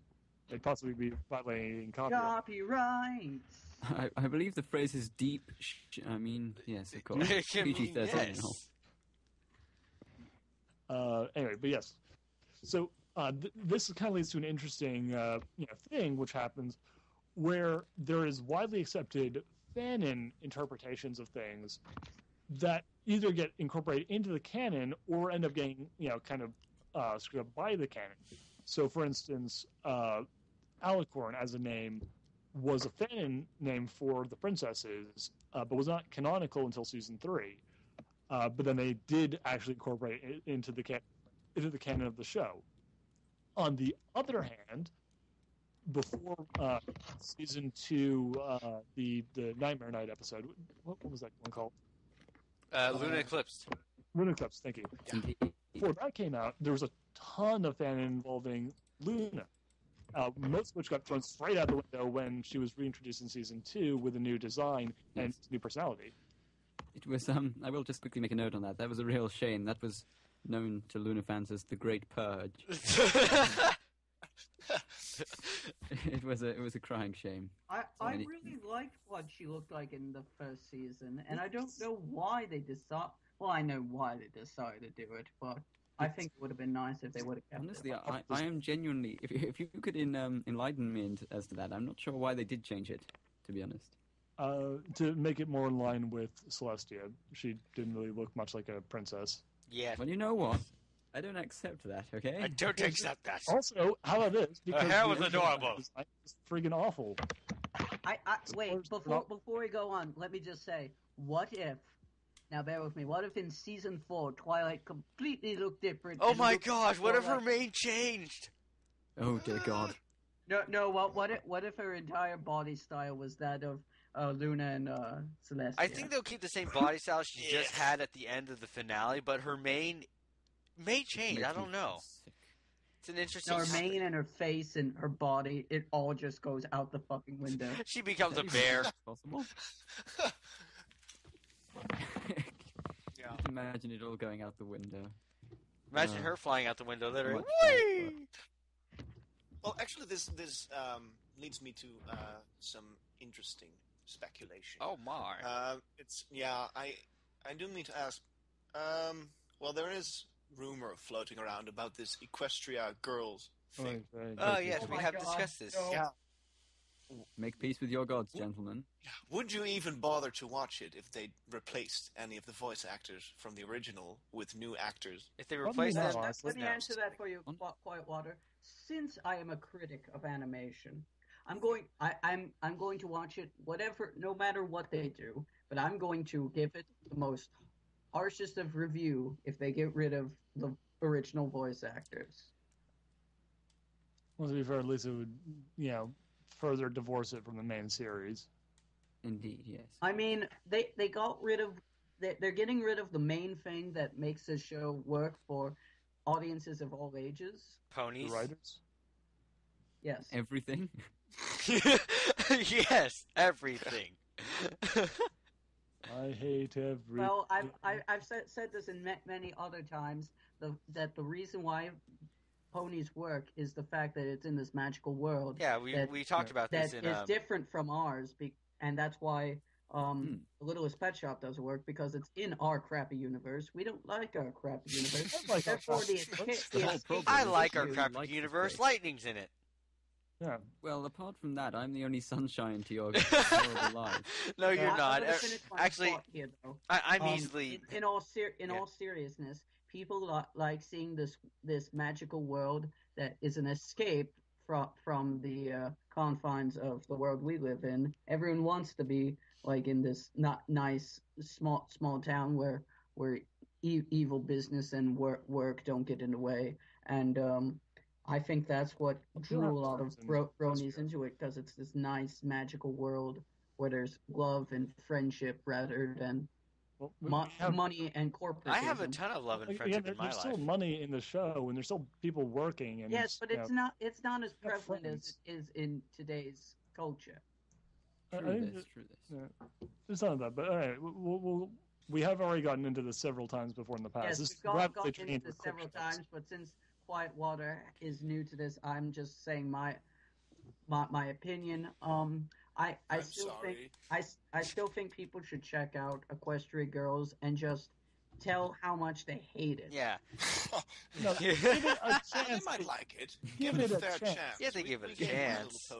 Speaker 1: possibly be violating copyright.
Speaker 3: Copyrights.
Speaker 2: I believe the phrase is deep. I mean, yes, of course.
Speaker 4: It can mean
Speaker 2: PG-13 and all.
Speaker 4: yes.
Speaker 1: Anyway, but yes, so this kind of leads to an interesting thing which happens where there is widely accepted fanon interpretations of things that either get incorporated into the canon or end up getting kind of screwed up by the canon. So, for instance, Alicorn as a name was a fanon name for the princesses, but was not canonical until season 3. But then they did actually incorporate it into the canon of the show. On the other hand, before season 2, the Nightmare Night episode, what was that one called?
Speaker 4: Luna Eclipsed.
Speaker 1: Luna Eclipse, thank you.
Speaker 2: Indeed.
Speaker 1: Before that came out, there was a ton of fanon involving Luna, most of which got thrown straight out the window when she was reintroduced in season 2 with a new design and new personality.
Speaker 2: It was, I will just quickly make a note on that. That was a real shame. That was known to Luna fans as the Great Purge. It was a crying shame.
Speaker 3: I
Speaker 2: Many-
Speaker 3: really liked what she looked like in the first season, and I don't know why they decided. Well, I know why they decided to do it, but I think it would have been nice if they would have kept
Speaker 2: Honestly,
Speaker 3: it.
Speaker 2: I am genuinely. If you could enlighten me as to that, I'm not sure why they did change it. To be honest.
Speaker 1: To make it more in line with Celestia. She didn't really look much like a princess.
Speaker 4: Yeah.
Speaker 2: Well, you know what? I don't accept that. Okay.
Speaker 4: I don't accept that.
Speaker 1: Also, how about this?
Speaker 4: hair
Speaker 1: the
Speaker 4: was
Speaker 1: original
Speaker 4: adorable.
Speaker 1: design was friggin' awful.
Speaker 3: Wait,
Speaker 1: Spoilers
Speaker 3: before we go on, let me just say, what if? Now, bear with me. What if in season 4, Twilight completely looked different?
Speaker 4: Oh
Speaker 3: and
Speaker 4: my
Speaker 3: looked
Speaker 4: gosh! What
Speaker 3: more
Speaker 4: if her
Speaker 3: like-
Speaker 4: mane changed?
Speaker 2: Oh dear God.
Speaker 3: No. What if her entire body style was that of Luna and Celestia?
Speaker 4: I think they'll keep the same body style she just had at the end of the finale, but her mane may change. I don't know.
Speaker 2: Sick.
Speaker 4: It's an interesting.
Speaker 3: No, her mane and her face and her body, it all just goes out the fucking window.
Speaker 4: She becomes a bear.
Speaker 2: Possible.
Speaker 5: Yeah.
Speaker 2: Imagine it all going out the window.
Speaker 4: Imagine her flying out the window, literally.
Speaker 2: Much
Speaker 4: Whee!
Speaker 5: Well, actually, this leads me to some interesting speculation.
Speaker 4: Oh my!
Speaker 5: I do need to ask. Well, there is rumor floating around about this Equestria girls thing.
Speaker 4: Oh yes,
Speaker 3: Oh
Speaker 4: we
Speaker 3: my
Speaker 4: have
Speaker 3: God,
Speaker 4: discussed this.
Speaker 3: no.
Speaker 5: Yeah.
Speaker 2: Make peace with your gods, gentlemen.
Speaker 5: Would you even bother to watch it if they replaced any of the voice actors from the original with new actors?
Speaker 4: If they
Speaker 1: Probably
Speaker 4: replace
Speaker 1: not.
Speaker 4: them,
Speaker 3: Let me
Speaker 4: no.
Speaker 3: answer that for you, Quiet Water. Since I am a critic of animation, I'm going to watch it, whatever, no matter what they do. But I'm going to give it the most harshest of review if they get rid of the original voice actors.
Speaker 1: Well, to be fair, at least it would, further divorce it from the main series.
Speaker 2: Indeed, yes.
Speaker 3: I mean, they got rid of. They're getting rid of the main thing that makes the show work for audiences of all ages.
Speaker 1: The
Speaker 4: Ponies.
Speaker 1: writers.
Speaker 3: Yes.
Speaker 2: Everything.
Speaker 4: Yes, everything.
Speaker 1: I hate every.
Speaker 3: Well, I've said this in many other times. That the reason why ponies work is the fact that it's in this magical world.
Speaker 4: Yeah,
Speaker 3: that-
Speaker 4: we talked about
Speaker 3: that
Speaker 4: this in.
Speaker 3: is different from ours, and that's why
Speaker 2: Hmm.
Speaker 3: The Littlest Pet Shop doesn't work, because it's in our crappy universe. We don't like our crappy universe.
Speaker 1: I like our
Speaker 3: Therefore,
Speaker 1: crappy
Speaker 3: the
Speaker 1: universe.
Speaker 3: escape.
Speaker 2: The whole problem
Speaker 4: I
Speaker 2: is
Speaker 4: like
Speaker 2: that
Speaker 4: our
Speaker 2: you
Speaker 4: crappy
Speaker 2: like the
Speaker 4: universe.
Speaker 2: place.
Speaker 4: Lightning's in it.
Speaker 1: Yeah.
Speaker 2: Well, apart from that, I'm the only sunshine to your horrible lives.
Speaker 4: No, you're not.
Speaker 3: I'm finish my
Speaker 4: Actually,
Speaker 3: thought here, though.
Speaker 4: I'm easily.
Speaker 3: In all seriousness, people like seeing this magical world that is an escape from the confines of the world we live in. Everyone wants to be like in this not nice small town where evil business and work don't get in the way, and I think that's what drew a lot of bronies into it, because it's this nice magical world where there's love and friendship rather than money and corporate.
Speaker 4: I have a ton of love and friendship in my life.
Speaker 1: There's still money in the show, and there's still people working. And
Speaker 3: yes, but it's not as prevalent as it is in today's culture.
Speaker 2: True this.
Speaker 1: It's none of that, but all right, we have already gotten into this several times before in the past.
Speaker 3: Yes, we've gotten into this several times, but since Quiet Water is new to this, I'm just saying my opinion. I still think people should check out Equestria Girls and just tell how much they hate it.
Speaker 4: Yeah.
Speaker 1: No, give it a chance.
Speaker 5: They might like it.
Speaker 1: Give it a fair chance.
Speaker 4: Yeah, they give it a chance.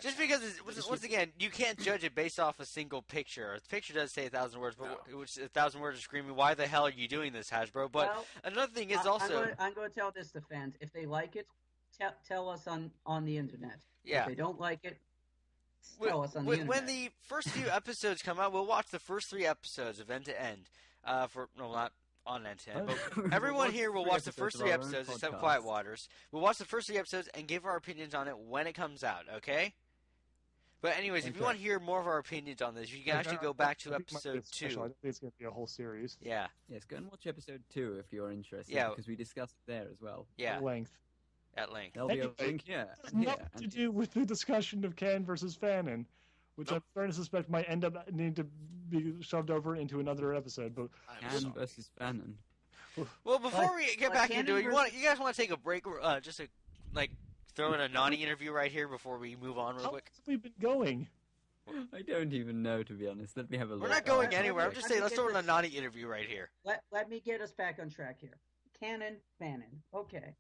Speaker 4: Just because, once again, you can't judge it based off a single picture. The picture does say 1,000 words, but 1,000 words are screaming, "Why the hell are you doing this, Hasbro?" But another thing is also,
Speaker 3: I'm going to tell this to fans: if they like it, tell us on the internet.
Speaker 4: Yeah.
Speaker 3: If they don't like it, tell us on the internet.
Speaker 4: When the first few episodes come out, we'll watch the first 3 episodes of end to end. Not on end to end, but everyone here will watch the first 3 episodes except Quiet Waters. We'll watch the first 3 episodes and give our opinions on it when it comes out, okay? But anyways, if you want to hear more of our opinions on this, you can actually go back to episode 2.
Speaker 1: I think it's going to be a whole series.
Speaker 4: Yeah.
Speaker 2: Yes, go and watch episode 2 if you're interested.
Speaker 4: Yeah.
Speaker 2: Because we discussed it there as well.
Speaker 4: Yeah.
Speaker 1: At length.
Speaker 2: There'll be a link here.
Speaker 1: It has nothing to do with the discussion of Can versus Fanon, which I'm starting to suspect might end up needing to be shoved over into another episode. But
Speaker 2: Can versus Fanon.
Speaker 4: Well, before we get back into it, you guys want to take a break, just to throw in a naughty interview right here before we move on real quick?
Speaker 1: How have we been going?
Speaker 2: I don't even know, to be honest. Let me have a look.
Speaker 4: We're not going anywhere. I'm just saying, let's throw in a naughty interview right here.
Speaker 3: Let me get us back on track here. Canon, Fanon. Okay.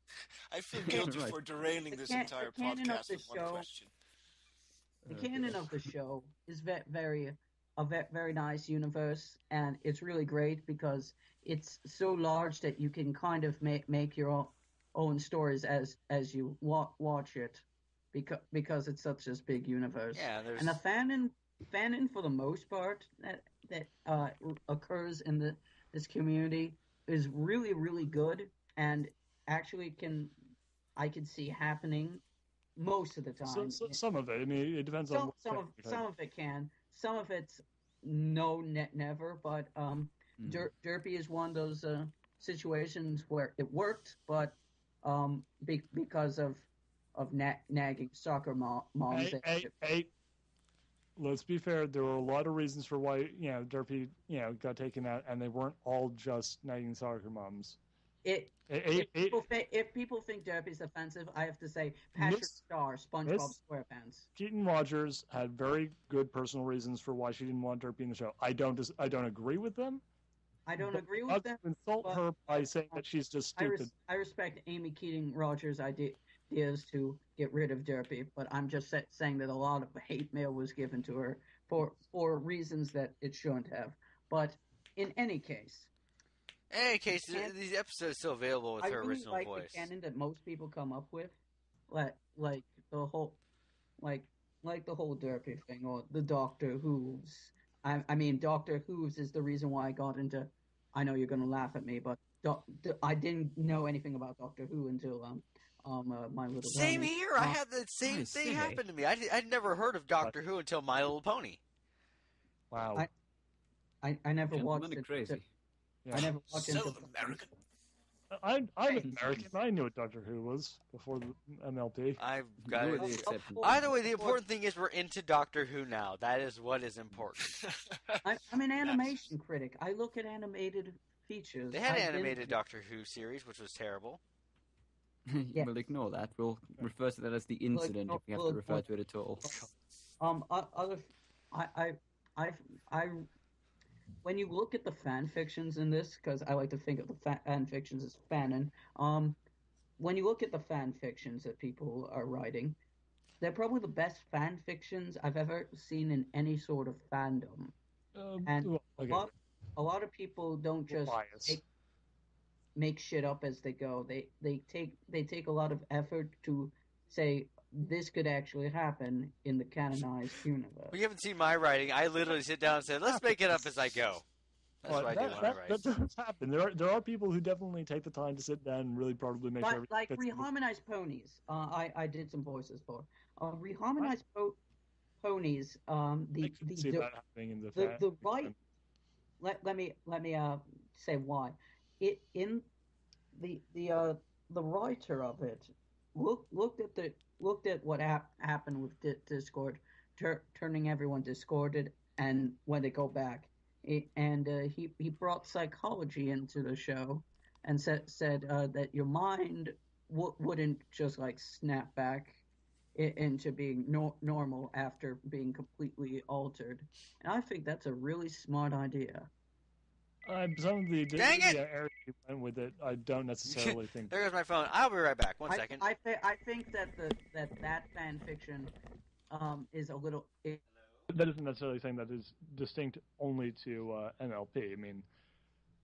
Speaker 5: I feel guilty for derailing this entire podcast with one question.
Speaker 3: The canon of the show is very nice universe, and it's really great because it's so large that you can kind of make your own stories as you watch it, because it's such a big universe.
Speaker 4: Yeah,
Speaker 3: and the Fanon for the most part that occurs in this community is really, really good, and actually I can see happening most of the time.
Speaker 1: Some of it. I mean, it depends on
Speaker 3: some of it can. Some of it's never. But Derpy is one of those situations where it worked, but because of nagging soccer moms.
Speaker 1: Hey, let's be fair. There were a lot of reasons for why Derpy got taken out, and they weren't all just nagging soccer moms.
Speaker 3: If people think Derpy's offensive, I have to say Patrick Star, SpongeBob SquarePants.
Speaker 1: Keaton Rogers had very good personal reasons for why she didn't want Derpy in the show. I don't agree with them.
Speaker 3: I don't agree with them.
Speaker 1: Insult her by saying that she's just stupid.
Speaker 3: I respect Amy Keating Rogers' ideas to get rid of Derpy, but I'm just saying that a lot of hate mail was given to her for reasons that it shouldn't have. But in any case,
Speaker 4: these episodes are still available with her original voice.
Speaker 3: I really like the canon that most people come up with, like the whole Derpy thing, or the Doctor Who's. I mean, Doctor Who's is the reason why I got into. I know you're going to laugh at me, but I didn't know anything about Doctor Who until My Little Pony.
Speaker 4: Same here. I had the same thing happen to me. I'd never heard of Doctor Who until My Little Pony.
Speaker 1: Wow.
Speaker 3: I never watched it.
Speaker 2: Crazy.
Speaker 3: I never watched it.
Speaker 5: So American.
Speaker 1: I'm American. I knew what Doctor Who was before the MLP.
Speaker 4: I've got it. Either way, the important thing is we're into Doctor Who now. That is what is important.
Speaker 3: I'm an animation critic. I look at animated features.
Speaker 4: They had an animated Doctor Who series, which was terrible.
Speaker 3: Yeah.
Speaker 2: We'll ignore that. We'll refer to that as the incident if we have to refer to it at all.
Speaker 3: When you look at the fan fictions in this, because I like to think of the fan fictions as fanon, when you look at the fan fictions that people are writing, they're probably the best fan fictions I've ever seen in any sort of fandom. And
Speaker 1: Well, okay.
Speaker 3: a lot of people don't just make shit up as they go. They take a lot of effort to say this could actually happen in the canonized universe.
Speaker 4: Well, you haven't seen my writing. I literally sit down and say, "Let's make it up as I go." That's what I do when I write.
Speaker 1: That does happen. There are people who definitely take the time to sit down and really probably make sure.
Speaker 3: Like reharmonized ponies. I did some voices for reharmonized ponies.
Speaker 1: I can see that happening in the
Speaker 3: right. Let me say why. The writer of it looked at what happened with Discord, turning everyone discorded, and when they go back, he brought psychology into the show, and said that your mind wouldn't just like snap back into being normal after being completely altered, and I think that's a really smart idea.
Speaker 1: Some of the
Speaker 4: Dang it!
Speaker 1: areas you went with it, I don't necessarily think.
Speaker 4: There goes my phone. I'll be right back. One second.
Speaker 3: I think that that fan fiction is a little.
Speaker 1: That isn't necessarily saying that is distinct only to NLP. I mean,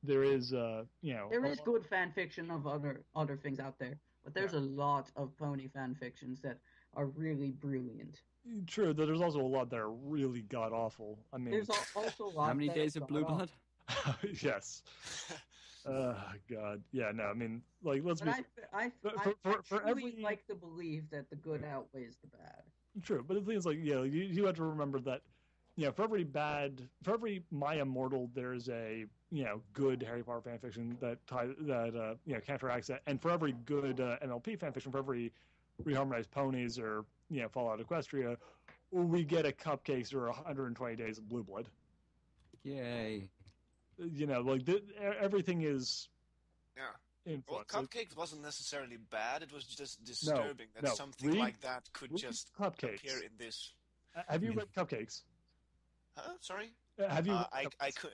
Speaker 1: there is
Speaker 3: there is good fan fiction of other things out there, but there's a lot of pony fan fictions that are really brilliant.
Speaker 1: True, there's also a lot that are really god awful. I mean,
Speaker 3: there's also a lot.
Speaker 2: How many days of Blue Blood?
Speaker 1: Yes. God. Yeah. No. I mean, like, let's
Speaker 3: but
Speaker 1: be.
Speaker 3: I truly like to believe that the good outweighs the bad.
Speaker 1: True, but the thing is, like, you have to remember that, for every Maya mortal, there's a good Harry Potter fanfiction that counteracts that, and for every good NLP fanfiction, for every reharmonized ponies or Fallout Equestria, we get a Cupcakes or 120 Days of Blue Blood.
Speaker 2: Yay.
Speaker 1: Everything is.
Speaker 5: Yeah. Well, Cupcakes wasn't necessarily bad. It was just disturbing that something like that could just appear in this.
Speaker 1: Have you read Cupcakes?
Speaker 5: Huh? Sorry.
Speaker 1: Have you?
Speaker 5: I could.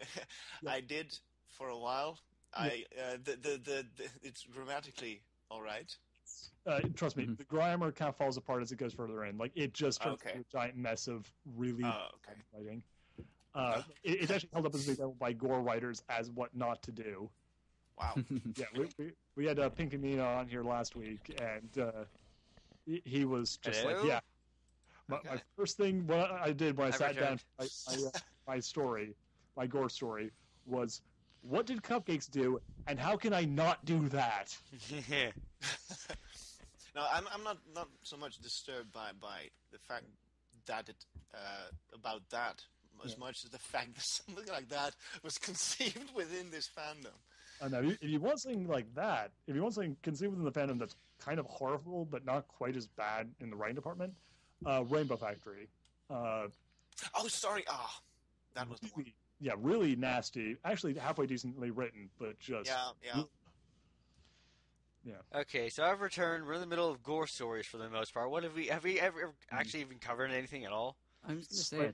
Speaker 5: I did for a while. It's grammatically all right.
Speaker 1: Trust me, the grammar kind of falls apart as it goes further in. Like, it just turns into a giant mess of really writing. It's actually held up as an example by Gore writers as what not to do.
Speaker 5: Wow.
Speaker 1: Yeah, we had Pink and Nina on here last week, and he was just like, yeah. My first thing what I did when I sat down my Gore story, was, what did Cupcakes do, and how can I not do that?
Speaker 5: No, I'm not so much disturbed by the fact that it about that as much as the fact that something like that was conceived within this fandom.
Speaker 1: Now, if you want something like that, if you want something conceived within the fandom that's kind of horrible but not quite as bad in the writing department, Rainbow Factory.
Speaker 5: Sorry. That was the one.
Speaker 1: Yeah, really nasty. Actually, halfway decently written, but just
Speaker 5: yeah.
Speaker 4: Okay, so I've returned. We're in the middle of Gore stories for the most part. Have we ever actually even covered anything at all?
Speaker 2: I was going to say,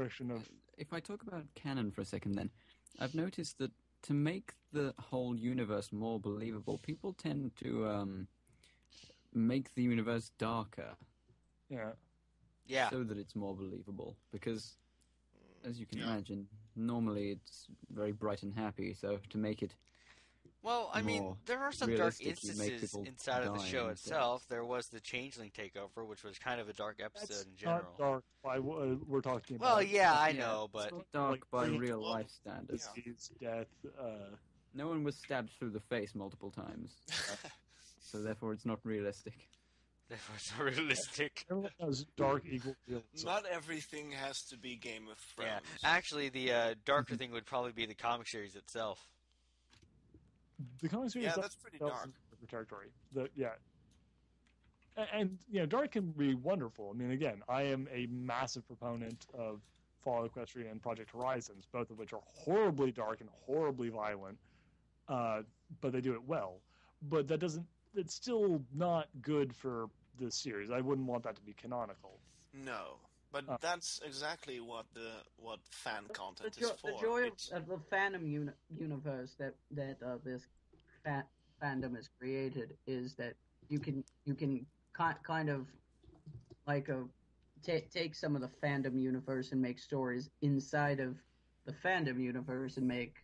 Speaker 2: actually, if I talk about canon for a second, then I've noticed that to make the whole universe more believable, people tend to make the universe darker.
Speaker 1: Yeah.
Speaker 2: So that it's more believable, because, as you can imagine, normally it's very bright and happy. So to make it.
Speaker 4: Well, I mean, there are some dark instances inside of the show itself. There was the Changeling takeover, which was kind of a dark episode in general.
Speaker 1: Not dark by what we're talking about.
Speaker 4: Well, yeah, I know, but
Speaker 2: it's dark by real life standards.
Speaker 1: Disease, death.
Speaker 2: No one was stabbed through the face multiple times, so therefore it's not realistic.
Speaker 4: Therefore, it's not realistic.
Speaker 1: Everyone has dark equal feelings.
Speaker 5: Not everything has to be Game of Thrones.
Speaker 4: Yeah, actually, the darker thing would probably be the comic series itself.
Speaker 1: The comic series,
Speaker 5: that's pretty dark.
Speaker 1: Territory. And dark can be wonderful. I mean, again, I am a massive proponent of Fallout Equestria and Project Horizons, both of which are horribly dark and horribly violent, but they do it well. But that doesn't. It's still not good for the series. I wouldn't want that to be canonical.
Speaker 5: No. But that's exactly what fan content is for.
Speaker 3: The joy of the fandom universe that this fandom has created is that you can kind of like a take some of the fandom universe and make stories inside of the fandom universe and make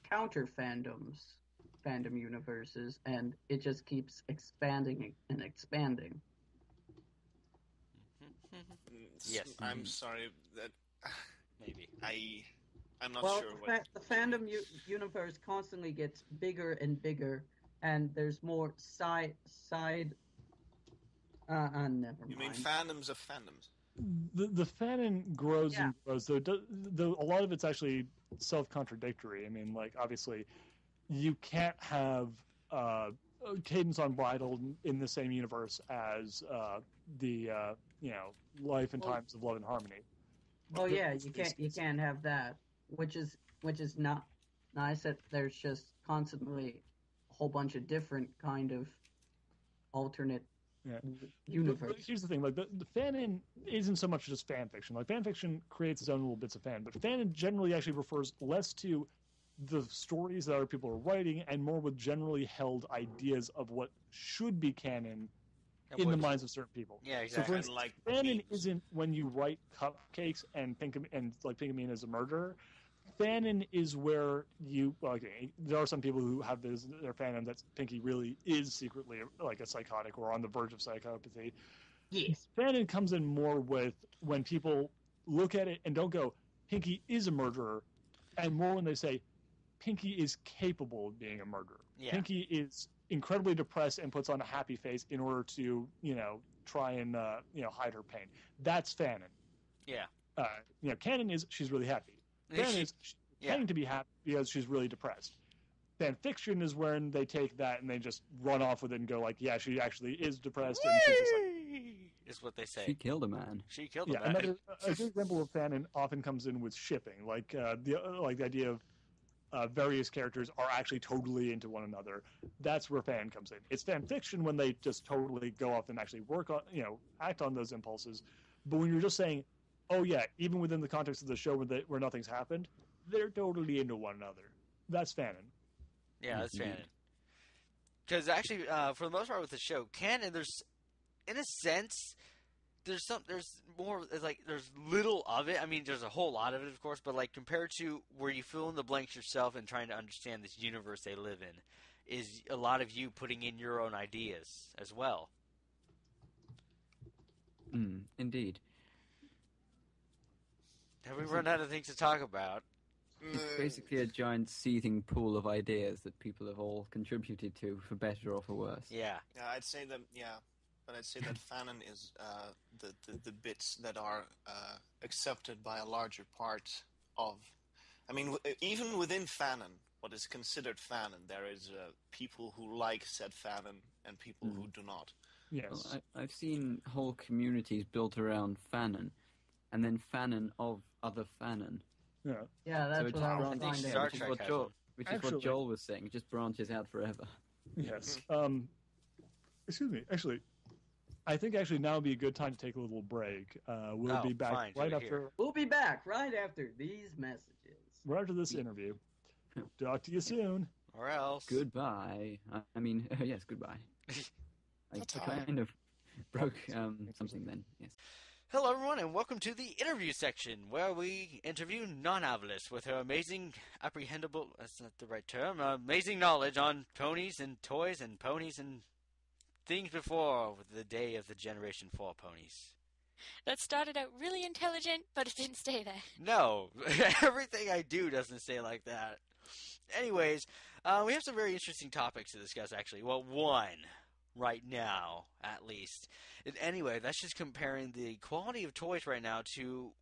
Speaker 3: counter fandom universes, and it just keeps expanding and expanding.
Speaker 4: Yes.
Speaker 5: I'm sorry that
Speaker 4: Maybe.
Speaker 5: I'm not
Speaker 3: Well,
Speaker 5: sure what
Speaker 3: the fandom universe constantly gets bigger and bigger, and there's more side. Never mind.
Speaker 5: you mean. Fandoms of fandoms.
Speaker 1: The fanon grows
Speaker 3: Yeah.
Speaker 1: and grows, though a lot of it's actually self-contradictory. I mean, like, obviously, you can't have Cadence Unbridled in the same universe as the Life and Times of Love and Harmony.
Speaker 3: Oh yeah, you can't have that, which is not nice. That there's just constantly a whole bunch of different kind of alternate universe.
Speaker 1: But here's the thing: like the fanon isn't so much just fan fiction. Like fan fiction creates its own little bits of fan, but fanon generally actually refers less to the stories that other people are writing and more with generally held ideas of what should be canon in the minds of certain people.
Speaker 4: Yeah, exactly.
Speaker 1: So for instance, fanon isn't when you write cupcakes and Pinkamene is a murderer. Fanon is where there are some people who have their fanon that Pinky really is secretly like a psychotic or on the verge of psychopathy.
Speaker 3: Yes.
Speaker 1: Fanon comes in more with when people look at it and don't go, Pinky is a murderer, and more when they say, Pinky is capable of being a murderer.
Speaker 4: Yeah.
Speaker 1: Pinky is incredibly depressed and puts on a happy face in order to, try and, hide her pain. That's fanon.
Speaker 4: Yeah.
Speaker 1: Canon is she's really happy. Fanon is she's pretending to be happy because she's really depressed. Fan fiction is when they take that and they just run off with it and go like, yeah, she actually is depressed. And she's just like,
Speaker 4: is what they say.
Speaker 2: She killed a man.
Speaker 4: She killed a man.
Speaker 1: A good example of fanon often comes in with shipping, like the idea of various characters are actually totally into one another. That's where fan comes in. It's fan fiction when they just totally go off and actually work on, act on those impulses. But when you're just saying, oh yeah, even within the context of the show where nothing's happened, they're totally into one another. That's fanon.
Speaker 4: Yeah, that's fanon. Because actually, for the most part with the show, canon, there's, in a sense, there's more, there's little of it. I mean, there's a whole lot of it, of course, but like compared to where you fill in the blanks yourself and trying to understand this universe they live in, is a lot of you putting in your own ideas as well.
Speaker 2: Indeed.
Speaker 4: Have we run out of things to talk about?
Speaker 2: It's basically a giant seething pool of ideas that people have all contributed to, for better or for worse.
Speaker 4: Yeah.
Speaker 5: Yeah, I'd say that. Yeah, but I'd say that fanon is the bits that are accepted by a larger part of. I mean, even within fanon, what is considered fanon, there is people who like said fanon and people who do not.
Speaker 1: Yes.
Speaker 2: Well, I've seen whole communities built around fanon, and then fanon of other fanon.
Speaker 3: Yeah, that's what I was trying to.
Speaker 2: Which is what Joel was saying. It just branches out forever.
Speaker 1: Yes. Excuse me. Actually, I think now would be a good time to take a little break. We'll be back right after.
Speaker 3: We'll be back right after these messages.
Speaker 1: Right after this interview. Talk to you soon.
Speaker 4: Or else.
Speaker 2: Goodbye. I mean, yes, goodbye. I kind of broke something then. Yes.
Speaker 4: Hello, everyone, and welcome to the interview section, where we interview Non-Avalis with her amazing, that's not the right term, amazing knowledge on ponies and toys and ponies and things before the day of the Generation 4 ponies.
Speaker 6: That started out really intelligent, but it didn't stay there.
Speaker 4: No, everything I do doesn't stay like that. Anyways, we have some very interesting topics to discuss, actually. Well, one right now, at least. Anyway, that's just comparing the quality of toys right now to,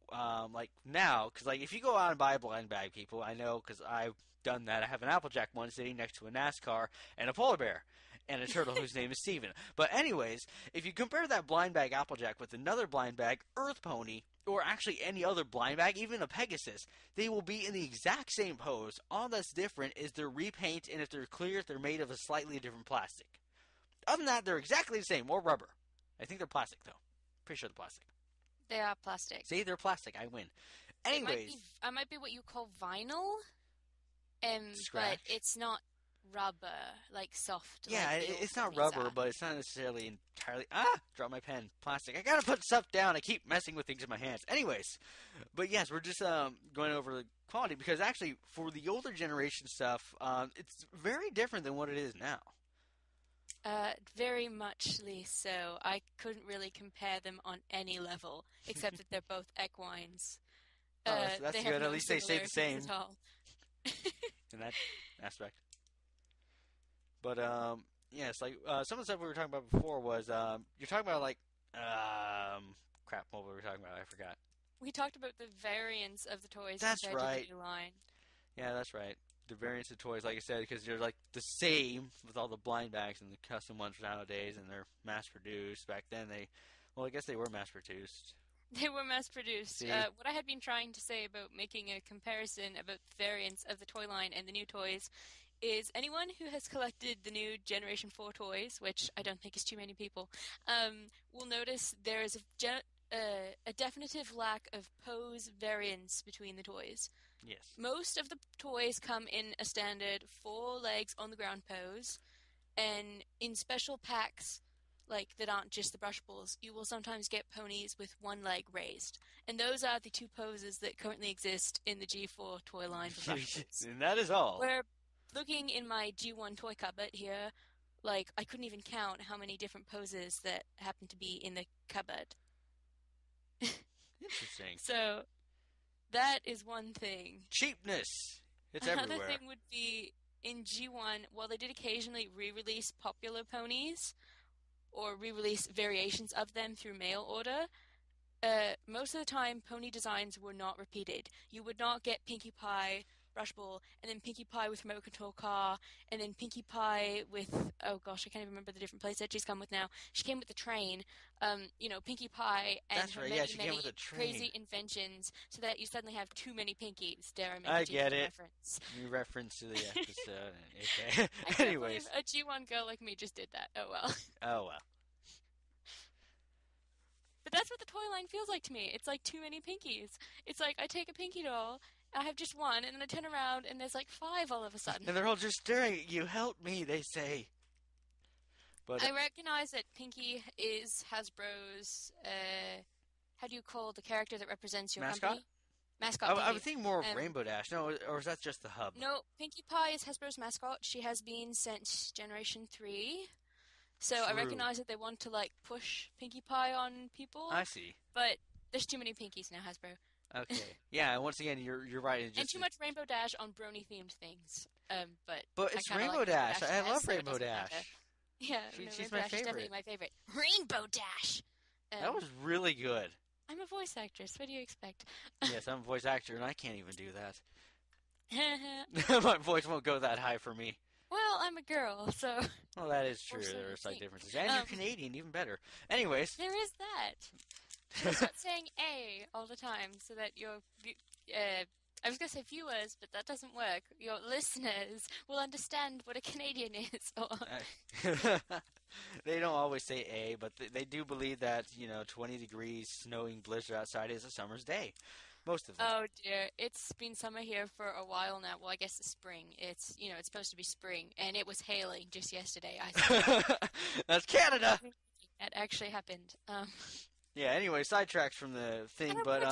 Speaker 4: now. Because, if you go out and buy a blind bag, people, I know because I've done that. I have an Applejack one sitting next to a NASCAR and a polar bear and a turtle whose name is Steven. But anyways, if you compare that blind bag Applejack with another blind bag Earth Pony, or actually any other blind bag, even a Pegasus, they will be in the exact same pose. All that's different is their repaint, and if they're clear, they're made of a slightly different plastic. Other than that, they're exactly the same, or rubber. I think they're plastic, though. Pretty sure they're plastic.
Speaker 6: They are plastic.
Speaker 4: See, they're plastic. I win. Anyways.
Speaker 6: It might be what you call vinyl, but it's not rubber, like soft.
Speaker 4: Yeah,
Speaker 6: like the
Speaker 4: it's
Speaker 6: old
Speaker 4: not rubber,
Speaker 6: ponies are.
Speaker 4: but it's not necessarily entirely... Drop my pen. Plastic. I gotta put stuff down. I keep messing with things in my hands. Anyways, but yes, we're just going over the quality, because actually, for the older generation stuff, it's very different than what it is now.
Speaker 6: Very muchly so. I couldn't really compare them on any level, except that they're both equines.
Speaker 4: That's
Speaker 6: they
Speaker 4: good.
Speaker 6: have
Speaker 4: At
Speaker 6: no
Speaker 4: least they stay the same
Speaker 6: similarities at all.
Speaker 4: in that aspect. But yes, like some of the stuff we were talking about before was you're talking about like crap. What were we talking about? I forgot.
Speaker 6: We talked about the variants of the toys
Speaker 4: That's
Speaker 6: compared
Speaker 4: right.
Speaker 6: to the new line.
Speaker 4: Yeah, that's right. The variants of toys, like I said, because they're like the same with all the blind bags and the custom ones nowadays, and they're mass produced. Back then, I guess they were mass produced.
Speaker 6: They were mass-produced.
Speaker 4: See?
Speaker 6: What I had been trying to say about making a comparison about variants of the toy line and the new toys is anyone who has collected the new Generation 4 toys, which I don't think is too many people, will notice there is a definitive lack of pose variance between the toys.
Speaker 4: Yes.
Speaker 6: Most of the toys come in a standard 4 legs on the ground pose, and in special packs like that aren't just the brush balls, you will sometimes get ponies with 1 leg raised. And those are the 2 poses that currently exist in the G4 toy line for brush balls.
Speaker 4: And that is all.
Speaker 6: Where looking in my G1 toy cupboard here, like I couldn't even count how many different poses that happen to be in the cupboard.
Speaker 4: Interesting.
Speaker 6: So that is one thing.
Speaker 4: Cheapness. It's
Speaker 6: Another
Speaker 4: everywhere.
Speaker 6: thing would be in G1, while they did occasionally re-release popular ponies or re-release variations of them through mail order, most of the time pony designs were not repeated. You would not get Pinkie Pie Brush Ball, and then Pinkie Pie with remote control car, and then Pinkie Pie with, oh gosh, I can't even remember the different plays that she's come with now. She came with the train, Pinkie Pie and
Speaker 4: That's
Speaker 6: her
Speaker 4: right,
Speaker 6: many,
Speaker 4: yeah, she came
Speaker 6: many
Speaker 4: with a train.
Speaker 6: crazy inventions, so that you suddenly have too many Pinkies. Dare I make
Speaker 4: I
Speaker 6: a
Speaker 4: get
Speaker 6: G1
Speaker 4: it.
Speaker 6: reference?
Speaker 4: New reference to the episode. Okay.
Speaker 6: I can't
Speaker 4: Anyways.
Speaker 6: believe a G1 girl like me just did that. Oh well.
Speaker 4: Oh, well.
Speaker 6: But that's what the toy line feels like to me. It's like too many Pinkies. It's like I take a Pinkie doll, I have just one, and then I turn around and there's like 5 all of a sudden.
Speaker 4: And they're all just staring at you. Help me, they say. But
Speaker 6: I recognize that Pinkie is Hasbro's, how do you call the character that represents your
Speaker 4: Mascot?
Speaker 6: company? Mascot.
Speaker 4: I
Speaker 6: thank
Speaker 4: would
Speaker 6: you.
Speaker 4: think more of Rainbow Dash. No, or is that just the hub?
Speaker 6: No, Pinkie Pie is Hasbro's mascot. She has been since Generation 3. So I
Speaker 4: True.
Speaker 6: recognize that they want to like push Pinkie Pie on people.
Speaker 4: I see.
Speaker 6: But there's too many Pinkies now, Hasbro.
Speaker 4: Okay. Yeah, once again, you're right. It's
Speaker 6: And
Speaker 4: just
Speaker 6: too much Rainbow Dash on brony-themed things. But
Speaker 4: it's
Speaker 6: I kinda
Speaker 4: Rainbow
Speaker 6: like
Speaker 4: Dash. I love
Speaker 6: so it
Speaker 4: Rainbow
Speaker 6: doesn't
Speaker 4: Dash.
Speaker 6: matter. Yeah,
Speaker 4: She's
Speaker 6: Rainbow
Speaker 4: my
Speaker 6: Dash is definitely
Speaker 4: favorite.
Speaker 6: my favorite. Rainbow Dash!
Speaker 4: That was really good.
Speaker 6: I'm a voice actress. What do you expect?
Speaker 4: Yes, I'm a voice actor, and I can't even do that.
Speaker 6: Well,
Speaker 4: My voice won't go that high for me.
Speaker 6: I'm a girl, so
Speaker 4: Well, that is true.
Speaker 6: Or so
Speaker 4: There
Speaker 6: you
Speaker 4: are slight
Speaker 6: think.
Speaker 4: differences. And you're Canadian, even better. Anyways.
Speaker 6: there is that. Start saying A all the time so that your, I was going to say viewers, but that doesn't work. Your listeners will understand what a Canadian is.
Speaker 4: They don't always say A, but they do believe that, 20 degrees, snowing blizzard outside is a summer's day. Most of them.
Speaker 6: Oh dear, it's been summer here for a while now. Well, I guess it's spring. It's it's supposed to be spring, and it was hailing just yesterday. I think
Speaker 4: That's Canada!
Speaker 6: that actually happened.
Speaker 4: Yeah, anyway, sidetracks from the thing, but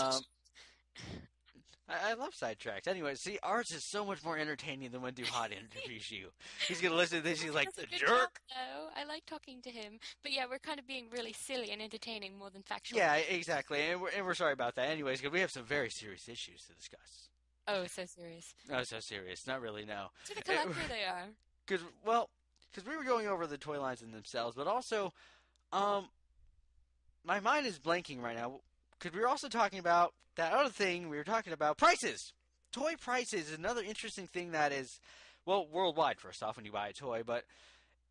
Speaker 4: I love sidetracks. Anyway, see, ours is so much more entertaining than when Duhat interviews you. He's going to listen to this, he's like,
Speaker 6: That's
Speaker 4: the
Speaker 6: a good
Speaker 4: jerk!
Speaker 6: job, though. I like talking to him. But yeah, we're kind of being really silly and entertaining more than factual.
Speaker 4: Yeah, exactly, and we're sorry about that. Anyways, because we have some very serious issues to discuss.
Speaker 6: Oh, so serious.
Speaker 4: Oh, so serious. Not really, no.
Speaker 6: To the collector they are.
Speaker 4: Because we were going over the toy lines in themselves, but also, my mind is blanking right now, because we were also talking about that other thing, we were talking about prices! Toy prices is another interesting thing that is, well, worldwide, first off, when you buy a toy, but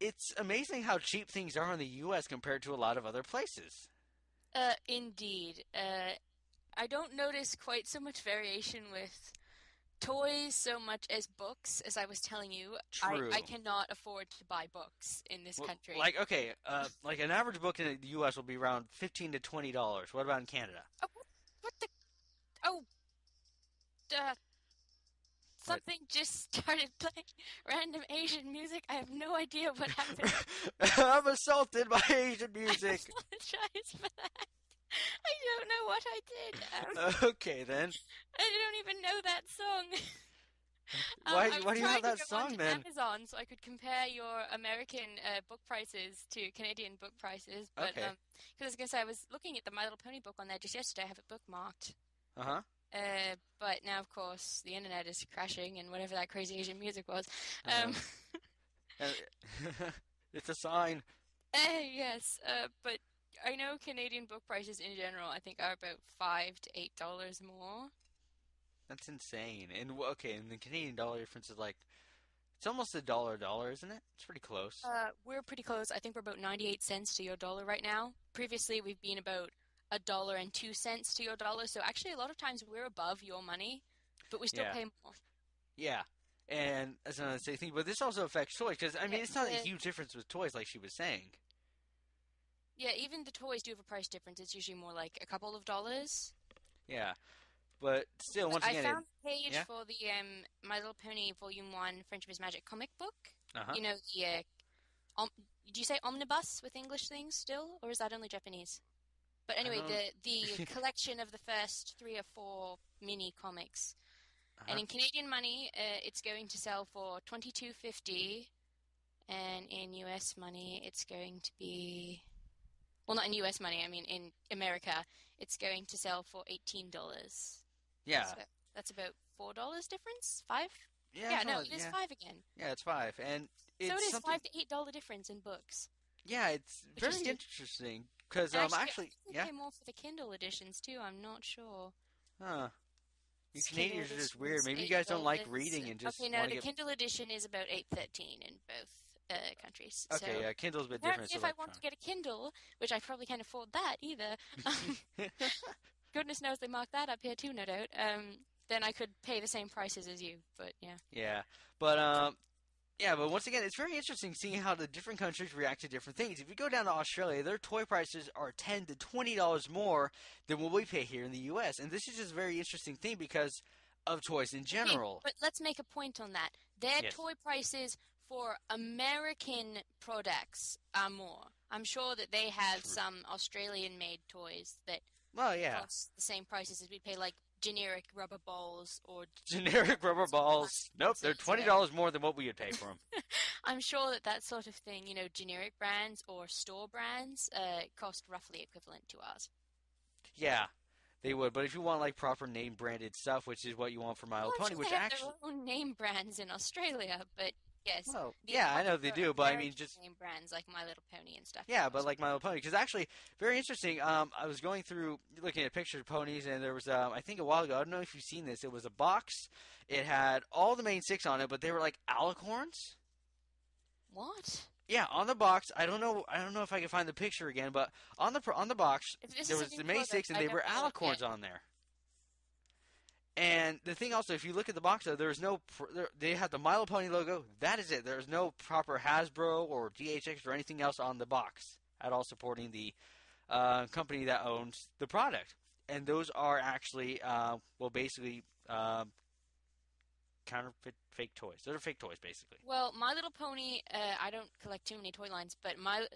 Speaker 4: it's amazing how cheap things are in the U.S. compared to a lot of other places.
Speaker 6: Indeed. I don't notice quite so much variation with toys so much as books, as I was telling you.
Speaker 4: True.
Speaker 6: I cannot afford to buy books in this country.
Speaker 4: Like, okay, like an average book in the U.S. will be around $15 to $20. What about in Canada?
Speaker 6: Oh, what the? Oh, Something just started playing random Asian music. I have no idea what happened.
Speaker 4: I'm assaulted by Asian music.
Speaker 6: I apologize for that. I don't know what I did.
Speaker 4: Okay, then.
Speaker 6: I don't even know that song.
Speaker 4: Why do you have that song, then?
Speaker 6: Amazon, so I could compare your American book prices to Canadian book prices. But,
Speaker 4: Okay.
Speaker 6: because I was going to say, I was looking at the My Little Pony book on there just yesterday. I have it bookmarked.
Speaker 4: Uh-huh.
Speaker 6: But now, of course, the internet is crashing and whatever that crazy Asian music was.
Speaker 4: It's a sign.
Speaker 6: Yes, but I know Canadian book prices in general, I think, are about $5 to $8 more.
Speaker 4: That's insane. And the Canadian dollar difference is like, it's almost $1, isn't it? It's pretty close.
Speaker 6: We're pretty close. I think we're about 98 cents to your dollar right now. Previously, we've been about $1.02 to your dollar. So actually, a lot of times we're above your money, but we still pay more.
Speaker 4: Yeah. And that's another thing. But this also affects toys because I mean, it's not a huge difference with toys, like she was saying.
Speaker 6: Yeah, even the toys do have a price difference. It's usually more like a couple of dollars.
Speaker 4: Yeah. But still, once again,
Speaker 6: I found the page for the My Little Pony Volume 1 Friendship is Magic comic book.
Speaker 4: Uh-huh.
Speaker 6: You know, the do you say omnibus with English things still, or is that only Japanese? But anyway, the collection of the first 3 or 4 mini comics, and in Canadian money, it's going to sell for $22.50, and in US money, it's going to be, well, not in US money. I mean, in America, it's going to sell for $18.
Speaker 4: Yeah,
Speaker 6: so that's about $4 difference. 5?
Speaker 4: Yeah,
Speaker 6: no, it is 5 again.
Speaker 4: Yeah, it's 5, and it's
Speaker 6: so it is
Speaker 4: something...
Speaker 6: $5 to $8 difference in books.
Speaker 4: Yeah, it's very interesting because actually,
Speaker 6: I pay more for the Kindle editions too. I'm not sure.
Speaker 4: Huh. You Canadians are just weird. Maybe you guys don't like reading and just.
Speaker 6: Okay, no, the Kindle edition is about $8.13 in both countries.
Speaker 4: Okay,
Speaker 6: so
Speaker 4: yeah, Kindle's a bit different.
Speaker 6: If I want to get a Kindle, which I probably can't afford that either, goodness knows they mark that up here too, no doubt. Then I could pay the same prices as you, but yeah.
Speaker 4: Yeah, but but once again, it's very interesting seeing how the different countries react to different things. If you go down to Australia, their toy prices are $10 to $20 more than what we pay here in the U.S., and this is just a very interesting thing because of toys in general.
Speaker 6: Okay, but let's make a point on that. Their toy prices for American products are more. I'm sure that they have some Australian-made toys that cost the same prices as we pay, like generic rubber balls or...
Speaker 4: Generic rubber balls. Nope, they're $20 more than what we would pay for them.
Speaker 6: I'm sure that sort of thing, you know, generic brands or store brands cost roughly equivalent to ours.
Speaker 4: Yeah, they would. But if you want, like, proper name-branded stuff, which is what you want for My Little Pony, which
Speaker 6: they have
Speaker 4: actually...
Speaker 6: their own name brands in Australia, but... Yes.
Speaker 4: Well, yeah, I know they do, but I mean, just
Speaker 6: name brands like My Little Pony and stuff.
Speaker 4: Yeah, but like My Little Pony, because actually, very interesting. I was going through looking at pictures of ponies, and there was, I think a while ago. I don't know if you've seen this. It was a box. It had all the main 6 on it, but they were like alicorns.
Speaker 6: What?
Speaker 4: Yeah, on the box. I don't know if I can find the picture again, but on the box there was the main 6, and they were alicorns on there. And the thing also, if you look at the box, though, there's no. They have the My Little Pony logo. That is it. There's no proper Hasbro or DHX or anything else on the box at all supporting the company that owns the product. And those are actually, basically counterfeit fake toys. Those are fake toys, basically.
Speaker 6: Well, My Little Pony, I don't collect too many toy lines, but My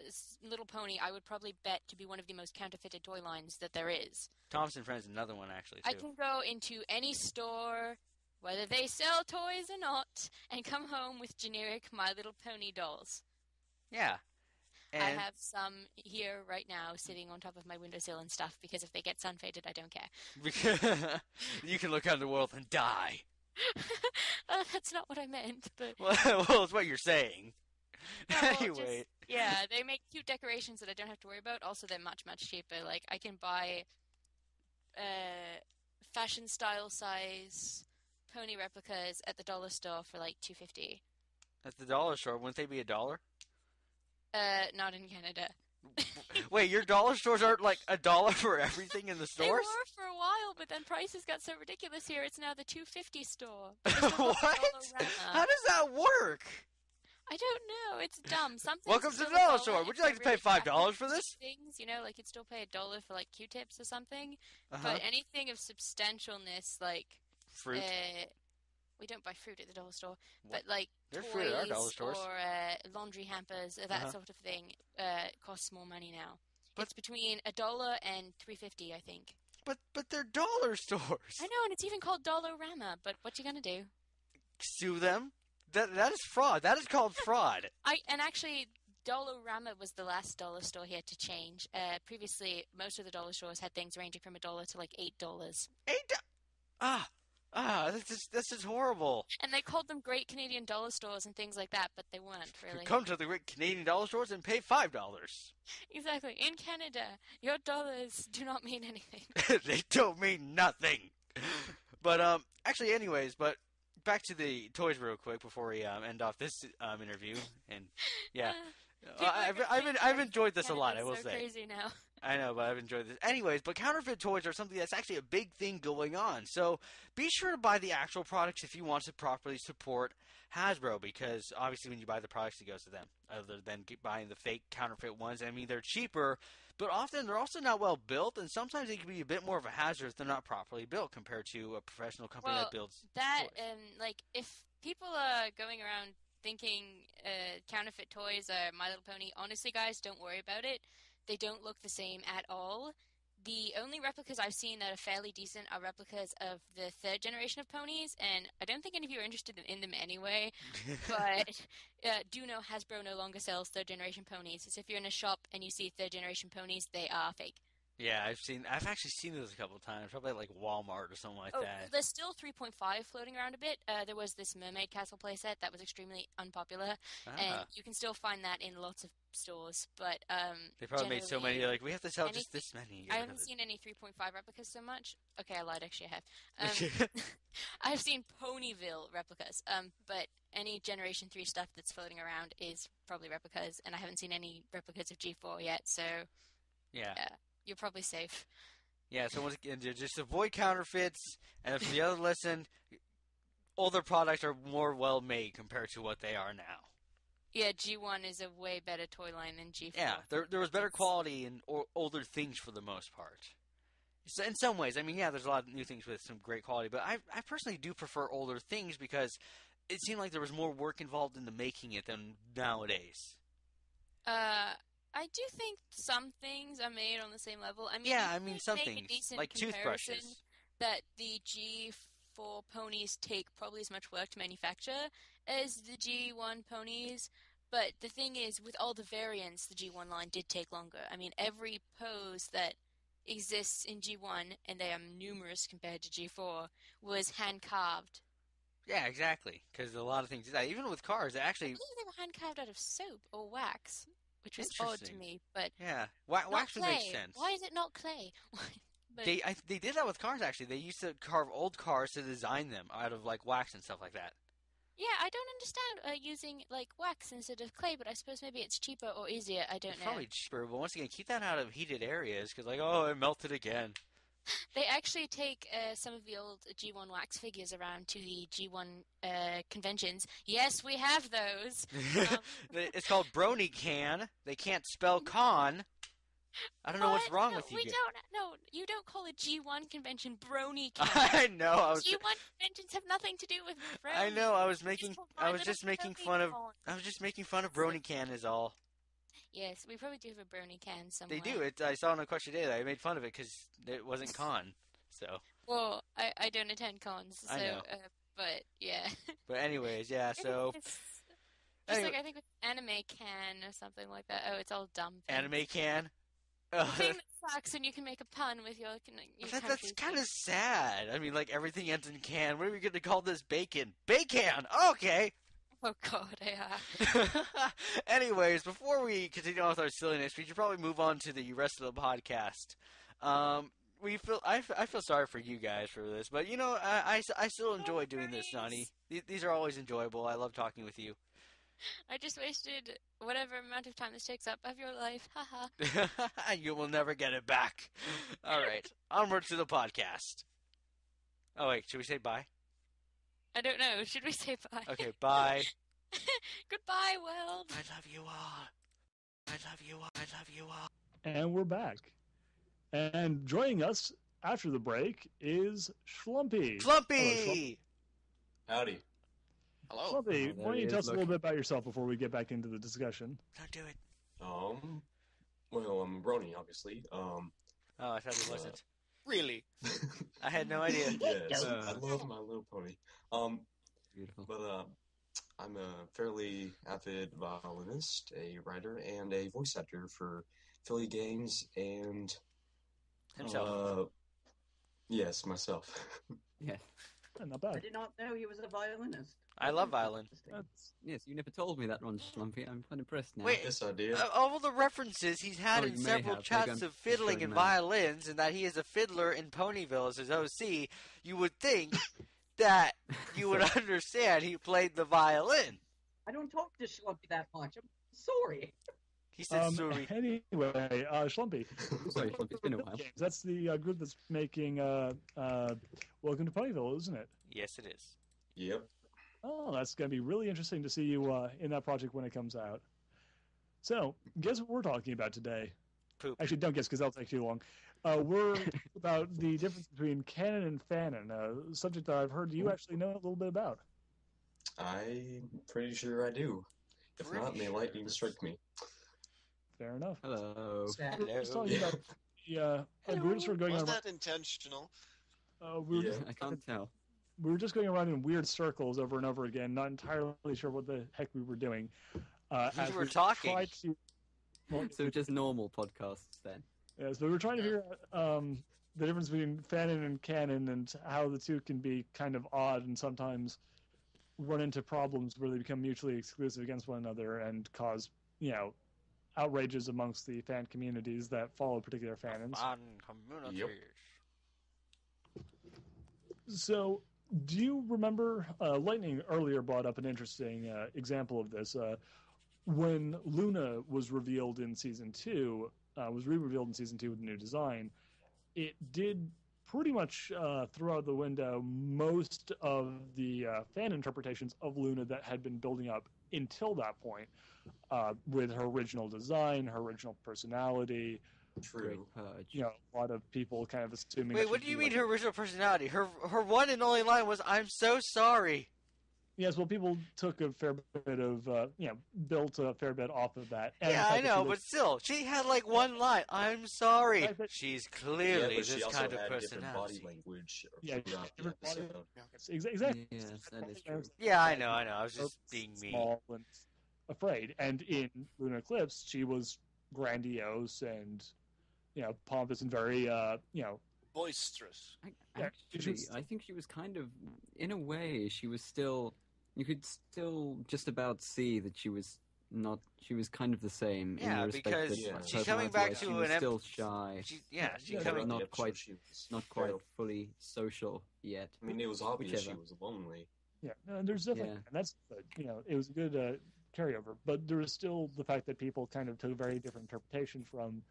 Speaker 6: Little Pony, I would probably bet to be one of the most counterfeited toy lines that there is.
Speaker 4: Thompson Friends is another one, actually, too.
Speaker 6: I can go into any store, whether they sell toys or not, and come home with generic My Little Pony dolls.
Speaker 4: Yeah. And
Speaker 6: I have some here right now sitting on top of my windowsill and stuff, because if they get sun faded, I don't care.
Speaker 4: You can look out in the world and die.
Speaker 6: That's not what I meant, but...
Speaker 4: Well, it's what you're saying.
Speaker 6: No,
Speaker 4: Anyway.
Speaker 6: Yeah, they make cute decorations that I don't have to worry about. Also, they're much, much cheaper. Like, I can buy fashion style size pony replicas at the dollar store for like $2.50.
Speaker 4: At the dollar store, wouldn't they be $1?
Speaker 6: Not in Canada.
Speaker 4: Wait, your dollar stores aren't like $1 for everything in the stores?
Speaker 6: They were for a while, but then prices got so ridiculous here. It's now the $2.50 store.
Speaker 4: What? How does that work?
Speaker 6: I don't know. It's dumb.
Speaker 4: Welcome to the dollar store. Would you like to pay $5 for this?
Speaker 6: Things, you know, like you'd still pay $1 for like Q-tips or something.
Speaker 4: Uh-huh.
Speaker 6: But anything of substantialness, like
Speaker 4: fruit.
Speaker 6: we don't buy fruit at the dollar store,
Speaker 4: What?
Speaker 6: but like
Speaker 4: There's fruit at our dollar
Speaker 6: toys
Speaker 4: stores.
Speaker 6: or laundry hampers, that sort of thing, costs more money now.
Speaker 4: But-
Speaker 6: It's between $1 and $3.50, I think.
Speaker 4: But they're dollar stores.
Speaker 6: I know, and it's even called Dollarama. But what you gonna do?
Speaker 4: Sue them. That is fraud. That is called fraud.
Speaker 6: Actually, Dollarama was the last dollar store here to change. Previously, most of the dollar stores had things ranging from $1 to like $8.
Speaker 4: This is horrible.
Speaker 6: And they called them Great Canadian Dollar Stores and things like that, but they weren't really.
Speaker 4: Come to the Great Canadian Dollar Stores and pay $5.
Speaker 6: Exactly. In Canada, your dollars do not mean anything.
Speaker 4: They don't mean nothing. But actually, anyways, but back to the toys real quick before we end off this interview. And yeah, I've enjoyed this a lot. I will say.
Speaker 6: Crazy now.
Speaker 4: I know, but I've enjoyed this. Anyways, but counterfeit toys are something that's actually a big thing going on. So be sure to buy the actual products if you want to properly support Hasbro, because obviously when you buy the products, it goes to them, other than buying the fake counterfeit ones. I mean, they're cheaper, but often they're also not well built, and sometimes they can be a bit more of a hazard if they're not properly built compared to a professional company that builds
Speaker 6: that.
Speaker 4: toys.
Speaker 6: Like, if people are going around thinking counterfeit toys are My Little Pony, honestly, guys, don't worry about it. They don't look the same at all. The only replicas I've seen that are fairly decent are replicas of the third generation of ponies, and I don't think any of you are interested in them anyway, but do know Hasbro no longer sells third generation ponies. So if you're in a shop and you see third generation ponies, they are fake.
Speaker 4: Yeah, I've actually seen those a couple of times, probably at like Walmart or something like that.
Speaker 6: There's still 3.5 floating around a bit. There was this Mermaid Castle playset that was extremely unpopular, and you can still find that in lots of stores. But
Speaker 4: they probably made so many. They're like, we have to sell just this many.
Speaker 6: I haven't seen any 3.5 replicas so much. Okay, I lied. Actually, I have. I've seen Ponyville replicas. But any Generation 3 stuff that's floating around is probably replicas, and I haven't seen any replicas of G4 yet. So
Speaker 4: yeah.
Speaker 6: You're probably safe.
Speaker 4: Yeah, so once again, just avoid counterfeits, and for the other lesson, older products are more well-made compared to what they are now.
Speaker 6: Yeah, G1 is a way better toy line than G4.
Speaker 4: Yeah, there was better quality in older things for the most part. So in some ways, I mean, yeah, there's a lot of new things with some great quality, but I personally do prefer older things because it seemed like there was more work involved in the making it than nowadays.
Speaker 6: I do think some things are made on the same level. I mean,
Speaker 4: yeah, I mean some things, like toothbrushes.
Speaker 6: That the G4 ponies take probably as much work to manufacture as the G1 ponies. But the thing is, with all the variants, the G1 line did take longer. I mean, every pose that exists in G1, and they are numerous compared to G4, was hand-carved.
Speaker 4: Yeah, exactly. Because a lot of things, even with cars, actually...
Speaker 6: I believe they were hand-carved out of soap or wax. Which was odd to me, but
Speaker 4: yeah, wax would make sense.
Speaker 6: Why is it not clay?
Speaker 4: But they did that with cars actually. They used to carve old cars to design them out of like wax and stuff like that.
Speaker 6: Yeah, I don't understand using like wax instead of clay, but I suppose maybe it's cheaper or easier. I don't know.
Speaker 4: Probably cheaper, but once again, keep that out of heated areas because like it melted again.
Speaker 6: They actually take some of the old G1 wax figures around to the G1 conventions. Yes, we have those.
Speaker 4: It's called Brony Can. They can't spell con. I don't know what's wrong with you.
Speaker 6: You don't call a G1 convention Brony Can.
Speaker 4: I know.
Speaker 6: G1 conventions have nothing to do with brony.
Speaker 4: I know. I was just making fun of Brony Can is all.
Speaker 6: Yes, we probably do have a brony can somewhere.
Speaker 4: They do. I saw on a question today that I made fun of it because it wasn't con. So.
Speaker 6: Well, I don't attend cons, so.
Speaker 4: I know.
Speaker 6: But yeah.
Speaker 4: But anyways, yeah. So.
Speaker 6: Like I think with anime can or something like that. Oh, it's all dumb. Things.
Speaker 4: Anime can.
Speaker 6: The thing that sucks, and you can make a pun with your
Speaker 4: that's kind of sad. I mean, like everything ends in can. What are we going to call this? Bacon. Bacon. Okay.
Speaker 6: Oh God, yeah.
Speaker 4: Anyways, before we continue on with our silliness, we should probably move on to the rest of the podcast. I feel sorry for you guys for this, but you know, I still enjoy doing this, Nani. These are always enjoyable. I love talking with you.
Speaker 6: I just wasted whatever amount of time this takes up of your life. Haha.
Speaker 4: You will never get it back. All right, onward to the podcast. Oh wait, should we say bye?
Speaker 6: I don't know. Should we say bye?
Speaker 4: Okay, bye.
Speaker 6: Goodbye, world.
Speaker 4: I love you all. I love you all. I love you all.
Speaker 1: And we're back. And joining us after the break is Schlumpy.
Speaker 4: Schlumpy!
Speaker 7: Howdy.
Speaker 5: Hello.
Speaker 1: Slumpy,
Speaker 2: Oh, there
Speaker 1: why don't
Speaker 2: he
Speaker 1: you
Speaker 2: is,
Speaker 1: tell us a
Speaker 2: look.
Speaker 1: little bit about yourself before we get back into the discussion?
Speaker 4: Don't do it.
Speaker 7: Well, I'm a brony, obviously.
Speaker 4: Oh, I thought he wasn't.
Speaker 5: Really?
Speaker 4: I had no idea.
Speaker 7: Yes,
Speaker 2: Uh.
Speaker 7: I love My Little Pony.
Speaker 2: Beautiful.
Speaker 7: But I'm a fairly avid violinist, a writer, and a voice actor for Philly Games and
Speaker 4: Himself.
Speaker 7: Yes, myself.
Speaker 2: Yeah.
Speaker 1: Not
Speaker 3: I
Speaker 1: bad.
Speaker 3: did not know he was a violinist.
Speaker 4: I love violin.
Speaker 1: That's,
Speaker 2: Yes, you never told me that one, Slumpy. I'm quite impressed now.
Speaker 4: Wait,
Speaker 7: Yes, I did.
Speaker 4: all the references he's had
Speaker 2: Oh,
Speaker 4: in
Speaker 2: you may
Speaker 4: several
Speaker 2: have.
Speaker 4: chats
Speaker 2: Maybe I'm
Speaker 4: of fiddling
Speaker 2: going
Speaker 4: and
Speaker 2: mad.
Speaker 4: violins, and that he is a fiddler in Ponyville as his OC, you would think that you would understand he played the violin.
Speaker 3: I don't talk to Schlumpy that much. I'm sorry.
Speaker 4: He said sorry.
Speaker 1: Anyway, Schlumpy.
Speaker 2: Sorry, Slumpy, it's been a while.
Speaker 1: Games. That's the group that's making Welcome to Ponyville, isn't it?
Speaker 4: Yes, it is.
Speaker 7: Yep.
Speaker 1: Oh, that's going to be really interesting to see you in that project when it comes out. So, guess what we're talking about today?
Speaker 4: Poop.
Speaker 1: Actually, don't guess because that'll take too long. We're about the difference between canon and fanon, a subject that I've heard you actually know a little bit about.
Speaker 7: I'm pretty sure I do. If not, may lightning strike me.
Speaker 1: Fair enough.
Speaker 2: Hello.
Speaker 3: Sad.
Speaker 1: We're just talking
Speaker 7: Yeah.
Speaker 1: about we were just sort of going
Speaker 5: Was
Speaker 1: on.
Speaker 5: that intentional?
Speaker 1: We were
Speaker 7: Yeah.
Speaker 1: just
Speaker 2: I can't tell.
Speaker 1: we were just going around in weird circles over and over again, not entirely sure what the heck we were doing. As
Speaker 4: were talking.
Speaker 1: tried to, well,
Speaker 2: So just normal podcasts then.
Speaker 1: yeah, so we were trying to figure out the difference between fanon and canon and how the two can be kind of odd and sometimes run into problems where they become mutually exclusive against one another and cause, outrages amongst the fan communities that follow particular fanons.
Speaker 4: Fun communities.
Speaker 7: Yep.
Speaker 1: So, do you remember, Lightning earlier brought up an interesting example of this. When Luna was revealed in Season 2, was re-revealed in Season 2 with a new design, it did pretty much throw out the window most of the fan interpretations of Luna that had been building up until that point, with her original design, her original personality.
Speaker 7: True.
Speaker 2: Great purge.
Speaker 1: A lot of people kind of assuming.
Speaker 4: Wait,
Speaker 1: that
Speaker 4: what
Speaker 1: she'd
Speaker 4: do you
Speaker 1: be
Speaker 4: mean
Speaker 1: like-
Speaker 4: her original personality? Her one and only line was, "I'm so sorry."
Speaker 1: Yes, well, people took a fair bit of, built a fair bit off of that. And the
Speaker 4: Yeah,
Speaker 1: fact
Speaker 4: I
Speaker 1: that
Speaker 4: know,
Speaker 1: she
Speaker 4: but still, she had like one line. "I'm sorry."
Speaker 1: I bet-
Speaker 4: She's
Speaker 7: Yeah,
Speaker 4: clearly
Speaker 7: but she
Speaker 4: this
Speaker 7: also
Speaker 4: kind of
Speaker 7: had different body
Speaker 4: personality.
Speaker 7: language
Speaker 1: Yeah,
Speaker 7: throughout the
Speaker 1: different body-
Speaker 7: episode.
Speaker 1: Exactly.
Speaker 2: Yes, that is true.
Speaker 4: Yeah, I know. I was just being mean.
Speaker 1: Small and afraid. And in Lunar Eclipse, she was grandiose and, pompous and very,
Speaker 5: Boisterous.
Speaker 1: Yeah,
Speaker 2: Actually,
Speaker 1: she's-
Speaker 2: I think she was kind of, in a way, she was still. You could still just about see that she was not. She was kind of the same. in
Speaker 4: Yeah,
Speaker 2: the respect
Speaker 4: because
Speaker 2: that,
Speaker 7: Yeah.
Speaker 2: like,
Speaker 4: she's coming back
Speaker 2: personality-wise,
Speaker 4: to
Speaker 2: she was
Speaker 4: an
Speaker 2: still shy,
Speaker 4: She's
Speaker 1: Yeah,
Speaker 4: coming.
Speaker 7: Throughout
Speaker 2: not
Speaker 7: the episode,
Speaker 2: quite-
Speaker 7: she was
Speaker 2: not quite
Speaker 7: fairly-
Speaker 2: fully social yet.
Speaker 7: I mean, it was obvious she
Speaker 2: Whichever.
Speaker 7: was lonely.
Speaker 1: Yeah, no, and there's definitely,
Speaker 2: Yeah.
Speaker 1: and that's, it was a good carryover. But there was still the fact that people kind of took a very different interpretation from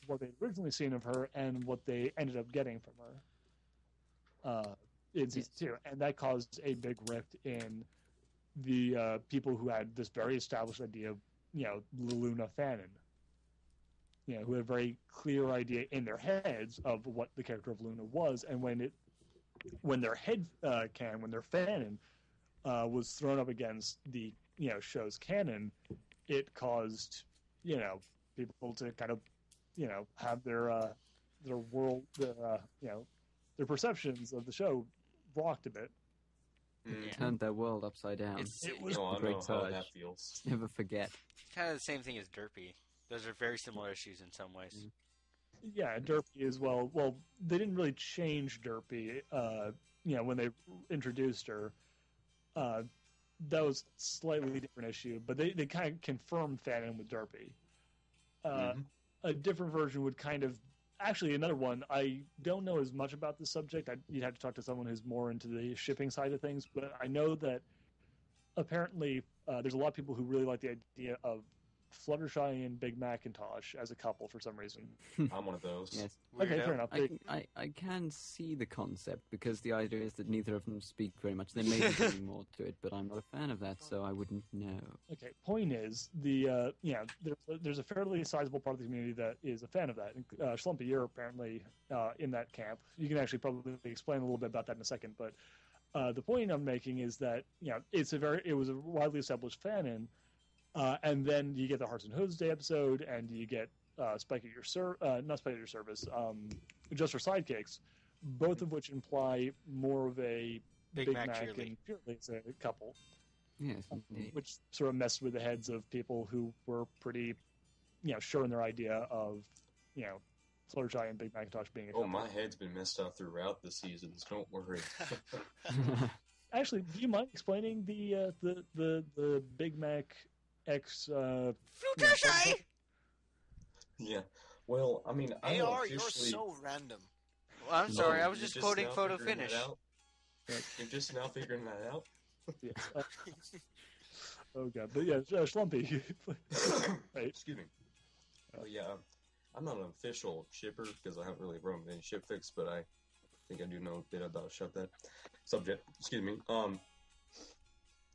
Speaker 1: what they'd originally seen of her and what they ended up getting from her in Season 2. And that caused a big rift in the people who had this very established idea of, the Luna fanon. Who had a very clear idea in their heads of what the character of Luna was, and when their when their fanon was thrown up against the show's canon, it caused people to kind of have their world their perceptions of the show rocked a bit.
Speaker 7: Mm.
Speaker 2: Turned their world upside down.
Speaker 4: It
Speaker 1: was
Speaker 7: No, I
Speaker 2: great
Speaker 7: know how
Speaker 2: purge.
Speaker 7: that feels.
Speaker 2: Never forget.
Speaker 4: kind of the same thing as Derpy. Those are very similar issues in some ways.
Speaker 1: Yeah, Derpy as well. Well, they didn't really change Derpy, when they introduced her. That was a slightly different issue, but they kind of confirmed fanon with Derpy.
Speaker 7: Mhm.
Speaker 1: A different version would kind of... Actually, another one, I don't know as much about the subject. You'd have to talk to someone who's more into the shipping side of things, but I know that apparently there's a lot of people who really like the idea of Fluttershy and Big Macintosh as a couple for some reason.
Speaker 7: I'm one of those.
Speaker 2: Yes.
Speaker 1: Okay,
Speaker 4: Weirdo.
Speaker 1: fair enough.
Speaker 2: I can see the concept because the idea is that neither of them speak very much. There may be something more to it, but I'm not a fan of that, so I wouldn't know.
Speaker 1: Okay, point is, there's a fairly sizable part of the community that is a fan of that. Schlumpy, you're apparently in that camp. You can actually probably explain a little bit about that in a second, but The point I'm making is that it was a widely established fanon, and then you get the Hearts and Hooves Day episode, and you get Spike at Your not Spike at Your Service, Just for Sidekicks, both of which imply more of a Big Mac and Purely as a couple.
Speaker 2: Yes, indeed.
Speaker 1: Which sort of messed with the heads of people who were pretty, sure in their idea of, Fluttershy and Big Macintosh being a couple.
Speaker 7: Oh, my head's been messed up throughout the seasons. Don't worry.
Speaker 1: Actually, do you mind explaining the Big Mac X
Speaker 4: Fluttershy?
Speaker 7: Yeah. Well, I mean, I
Speaker 5: AR,
Speaker 7: officially...
Speaker 5: you're so random.
Speaker 4: Well, I'm sorry, I was just quoting Photo Finish.
Speaker 7: You're just now figuring that out?
Speaker 1: Yes. Oh god, but yeah, Schlumpy. Right.
Speaker 7: Excuse me. Oh yeah, I'm not an official shipper because I haven't really run any ship fix, but I think I do know a bit about that subject. Excuse me. The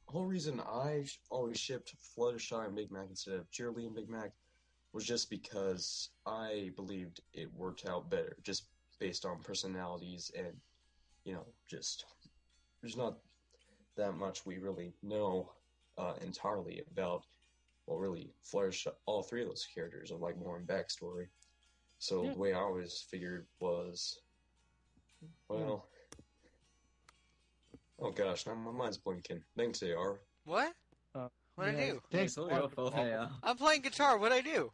Speaker 7: whole reason I always shipped Fluttershy and Big Mac instead of Cheerly and Big Mac was just because I believed it worked out better, just based on personalities and, just there's not that much we really know entirely about, well, really, Fluttershy, all three of those characters are like more in backstory. So the way I always figured was, well, oh gosh, now my mind's blinking. Thanks, AR.
Speaker 4: What? What'd I do?
Speaker 1: Thanks.
Speaker 4: I'm playing guitar. What'd I do?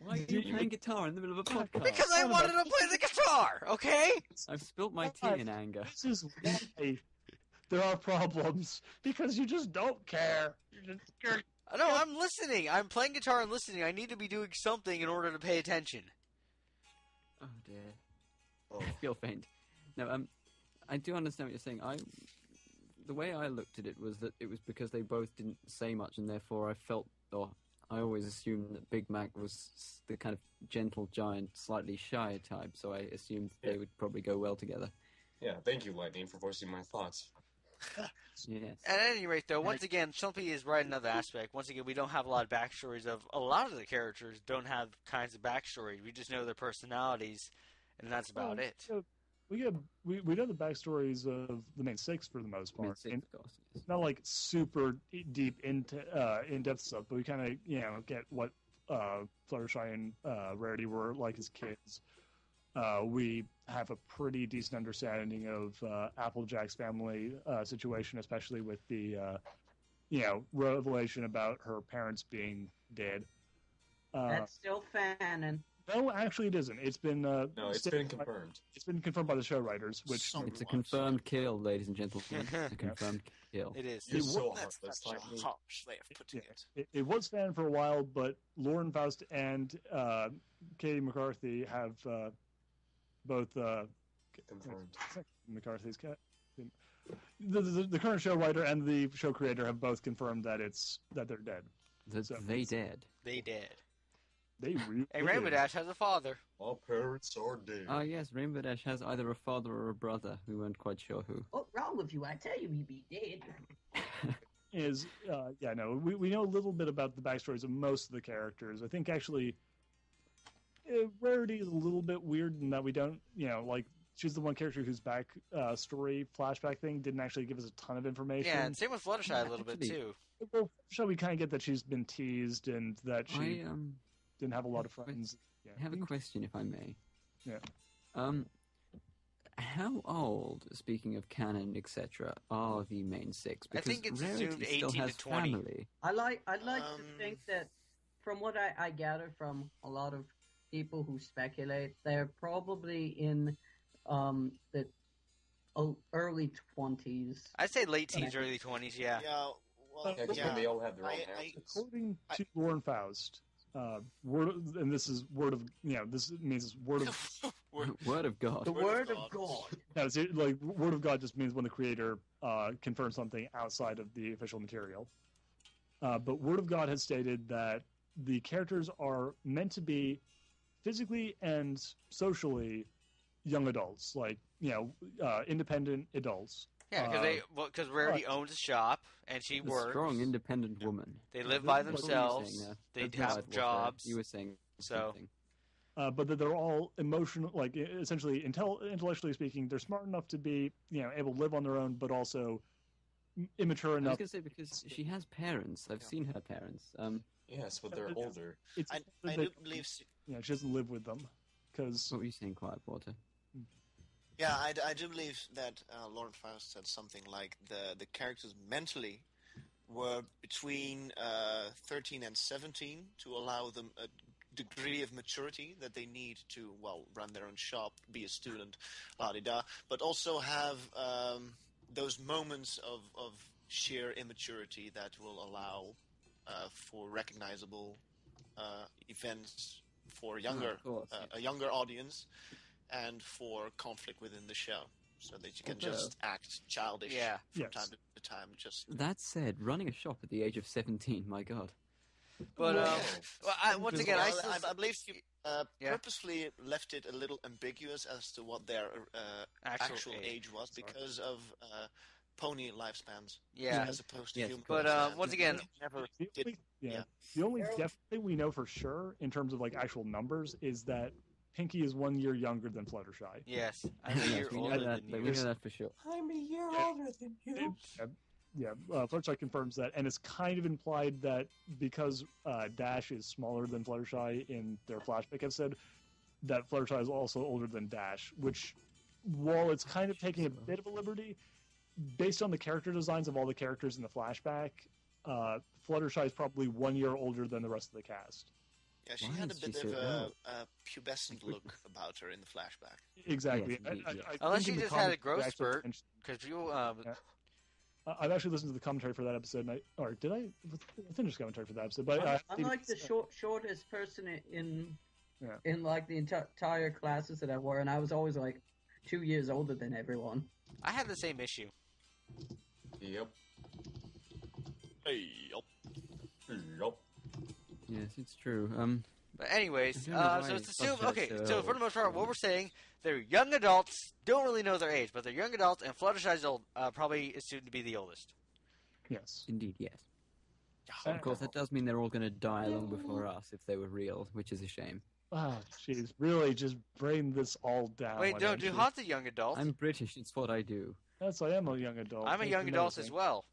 Speaker 2: Why are you playing guitar in the middle of a podcast?
Speaker 4: Because I wanted to play the guitar, okay?
Speaker 2: I've spilt my tea in anger.
Speaker 1: This is why there are problems, because you just don't care.
Speaker 4: No, I'm listening. I'm playing guitar and listening. I need to be doing something in order to pay attention.
Speaker 2: Oh dear. I feel faint. No, I do understand what you're saying. The way I looked at it was that it was because they both didn't say much, and therefore I always assumed that Big Mac was the kind of gentle giant, slightly shy type, so I assumed they would probably go well together.
Speaker 7: Yeah, thank you, Lightning, for voicing my thoughts.
Speaker 2: Yes.
Speaker 4: At any rate, though, once again, Stumpy is right in another aspect. Once again, we don't have a lot of backstories of... A lot of the characters don't have kinds of backstory. We just know their personalities, and that's about it.
Speaker 1: We know the backstories of the main six for the most part.
Speaker 2: Main six, of course, yes.
Speaker 1: Not like super deep into in-depth stuff, but we kind of get what Fluttershy and Rarity were like as kids. We have a pretty decent understanding of Applejack's family situation, especially with the revelation about her parents being dead.
Speaker 3: That's still fanon.
Speaker 1: No, actually, it isn't. It's been
Speaker 7: no, it's been confirmed.
Speaker 1: It's been confirmed by the show writers, which
Speaker 2: it's a confirmed kill, ladies and gentlemen. It's a confirmed kill.
Speaker 4: It is.
Speaker 7: You're so
Speaker 5: That's
Speaker 7: heartless,
Speaker 5: such
Speaker 7: Lightning.
Speaker 5: a harsh way of putting it.
Speaker 1: It was fan for a while, but Lauren Faust and Katie McCarthy have both
Speaker 7: Confirmed.
Speaker 1: McCarthy's cat. The current show writer and the show creator have both confirmed that they're dead.
Speaker 2: They dead.
Speaker 4: They did.
Speaker 1: They really
Speaker 4: Hey, Rainbow Dash has a father.
Speaker 7: All parents are dead.
Speaker 2: Oh yes, Rainbow Dash has either a father or a brother. We weren't quite sure who.
Speaker 3: What's wrong with you? I tell you, he'd be dead.
Speaker 1: We know a little bit about the backstories of most of the characters. I think actually Rarity is a little bit weird in that we don't, she's the one character whose story flashback thing didn't actually give us a ton of information.
Speaker 4: Yeah, and same with Fluttershy a little bit too.
Speaker 1: Well, shall we kind of get that she's been teased and that she didn't have a lot of friends. Yeah.
Speaker 2: I have a question, if I may.
Speaker 1: Yeah.
Speaker 2: How old, speaking of canon, etc., are the main six? Because
Speaker 4: I think it's
Speaker 2: Rarity
Speaker 4: assumed
Speaker 2: still
Speaker 4: 18
Speaker 2: has
Speaker 4: to 20.
Speaker 2: family.
Speaker 3: I'd like to think that, from what I gather from a lot of people who speculate, they're probably in the early 20s.
Speaker 4: I'd say late teens, early 20s, yeah.
Speaker 5: Yeah, well,
Speaker 7: because they all have their own houses.
Speaker 1: According to Lauren Faust, this means word of
Speaker 2: Word of God.
Speaker 3: The Word of God.
Speaker 1: No, Word of God just means when the creator confirms something outside of the official material. But Word of God has stated that the characters are meant to be physically and socially young adults, independent adults.
Speaker 4: Yeah, because Rarity owns a shop and she works.
Speaker 2: A strong, independent woman.
Speaker 4: They live by
Speaker 2: What were you
Speaker 4: themselves.
Speaker 2: saying there?
Speaker 4: They
Speaker 2: Advise
Speaker 4: have
Speaker 2: what,
Speaker 4: jobs.
Speaker 2: You were saying
Speaker 4: So,
Speaker 2: something.
Speaker 1: but that they're all emotional, like essentially intellectually speaking, they're smart enough to be able to live on their own, but also immature
Speaker 2: I was
Speaker 1: enough.
Speaker 2: going to say because she has parents. I've seen her parents.
Speaker 7: Yes, but they're older.
Speaker 5: I do believe.
Speaker 1: She doesn't live with them because.
Speaker 2: What were you saying, Quiet Water?
Speaker 5: Yeah, I do believe that Lord Faust said something like the characters mentally were between 13 and 17 to allow them a degree of maturity that they need to, run their own shop, be a student, la-di-da, but also have those moments of sheer immaturity that will allow for recognizable events for a younger audience and for conflict within the show, so that you can just act childish from time to time.
Speaker 2: That said, running a shop at the age of 17, my God.
Speaker 4: But once again,
Speaker 5: I believe you purposefully left it a little ambiguous as to what their actual age was because of pony lifespans, as opposed to human.
Speaker 4: But once again,
Speaker 1: the only definite thing we know for sure in terms of like actual numbers is that Pinky is 1 year younger than Fluttershy.
Speaker 4: Yes, I'm a year older than you.
Speaker 2: We know that for sure.
Speaker 7: I'm a year older than you.
Speaker 1: Fluttershy confirms that, and it's kind of implied that because Dash is smaller than Fluttershy in their flashback episode, that Fluttershy is also older than Dash, which, while it's kind of taking a bit of a liberty, based on the character designs of all the characters in the flashback, Fluttershy is probably 1 year older than the rest of the cast.
Speaker 5: Yeah, she had a bit of a pubescent look about her in the flashback.
Speaker 1: Exactly.
Speaker 2: Yes,
Speaker 4: Unless she just had a growth spurt, because people...
Speaker 1: I've actually listened to the commentary for that episode, did I? I finished commentary for that episode, but
Speaker 3: I'm like the shortest person in like the entire classes that I were, and I was always like 2 years older than everyone.
Speaker 4: I had the same issue.
Speaker 7: Yep.
Speaker 2: Yes, it's true.
Speaker 4: But anyways, so
Speaker 2: why
Speaker 4: it's assumed.
Speaker 2: Fluttershy's
Speaker 4: Okay,
Speaker 2: so
Speaker 4: so for the most part, what we're saying, they're young adults, don't really know their age, but they're young adults, and Fluttershy's old, probably assumed to be the oldest.
Speaker 1: Yes.
Speaker 2: Indeed, yes. Of course, that does mean they're all going to die long before us if they were real, which is a shame.
Speaker 1: Oh, jeez, really, just brain this all down.
Speaker 4: Wait, no, do Haun's a young adult?
Speaker 2: I'm British, it's what I do.
Speaker 1: Yes, I am a young adult.
Speaker 4: I'm a young adult as well.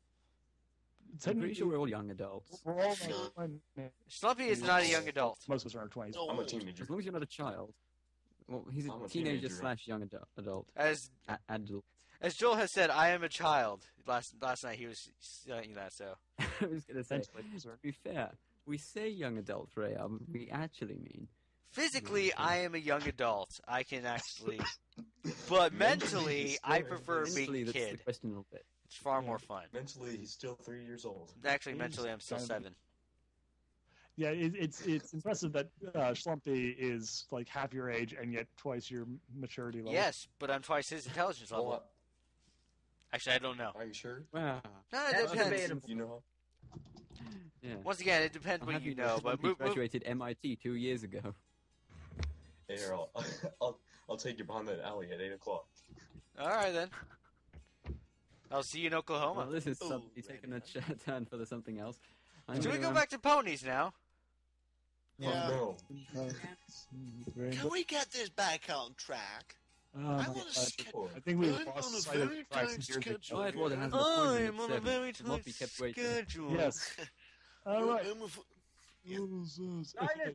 Speaker 2: I'm pretty sure we're all young adults.
Speaker 1: We're all
Speaker 4: Slumpy is not a young adult.
Speaker 1: Most of us are in our 20s.
Speaker 7: I'm a teenager.
Speaker 2: As long as you're not a child. Well, he's
Speaker 7: I'm
Speaker 2: a
Speaker 7: a
Speaker 2: teenager
Speaker 7: teenager.
Speaker 2: / young adult. Adult.
Speaker 4: As Joel has said, I am a child. Last night he was telling you that, so.
Speaker 2: I was going to say, to be fair, we say young adult, Ray, we actually mean.
Speaker 4: Physically, I am a young adult. I can actually... But mentally, I prefer being a
Speaker 2: That's the
Speaker 4: kid.
Speaker 2: questionable bit.
Speaker 4: It's far more fun.
Speaker 7: Mentally, he's still 3 years old.
Speaker 4: Actually, mentally, I'm still 7.
Speaker 1: Yeah, it's impressive that Schlumpy is like half your age and yet twice your maturity level.
Speaker 4: Yes, but I'm twice his intelligence level.
Speaker 7: Well,
Speaker 4: Actually, I don't know.
Speaker 7: are you sure?
Speaker 2: Wow.
Speaker 4: No, it
Speaker 3: That's
Speaker 4: depends.
Speaker 3: debatable.
Speaker 7: You know?
Speaker 2: Yeah.
Speaker 4: Once again, it depends what you know. But
Speaker 2: He graduated MIT 2 years ago.
Speaker 7: Here, I'll take you behind that alley at 8 o'clock.
Speaker 4: All right then. I'll see you in Oklahoma.
Speaker 2: Well, this is
Speaker 5: Ooh,
Speaker 2: somebody taking a turn for something else.
Speaker 4: Should we go back to ponies now?
Speaker 5: Yeah.
Speaker 7: Oh,
Speaker 5: Can we get this back on track? I want to schedule.
Speaker 1: I think we
Speaker 5: I'm
Speaker 1: lost
Speaker 5: on a
Speaker 1: sight of
Speaker 5: very
Speaker 1: tracks
Speaker 5: tight
Speaker 1: years ago.
Speaker 5: schedule.
Speaker 2: Quiet Water has an
Speaker 4: I
Speaker 2: appointment
Speaker 4: am
Speaker 2: at
Speaker 4: on a
Speaker 2: 7.
Speaker 4: very
Speaker 2: Must
Speaker 4: tight
Speaker 2: be kept waiting.
Speaker 4: schedule.
Speaker 1: Yes. All right.
Speaker 5: Yeah.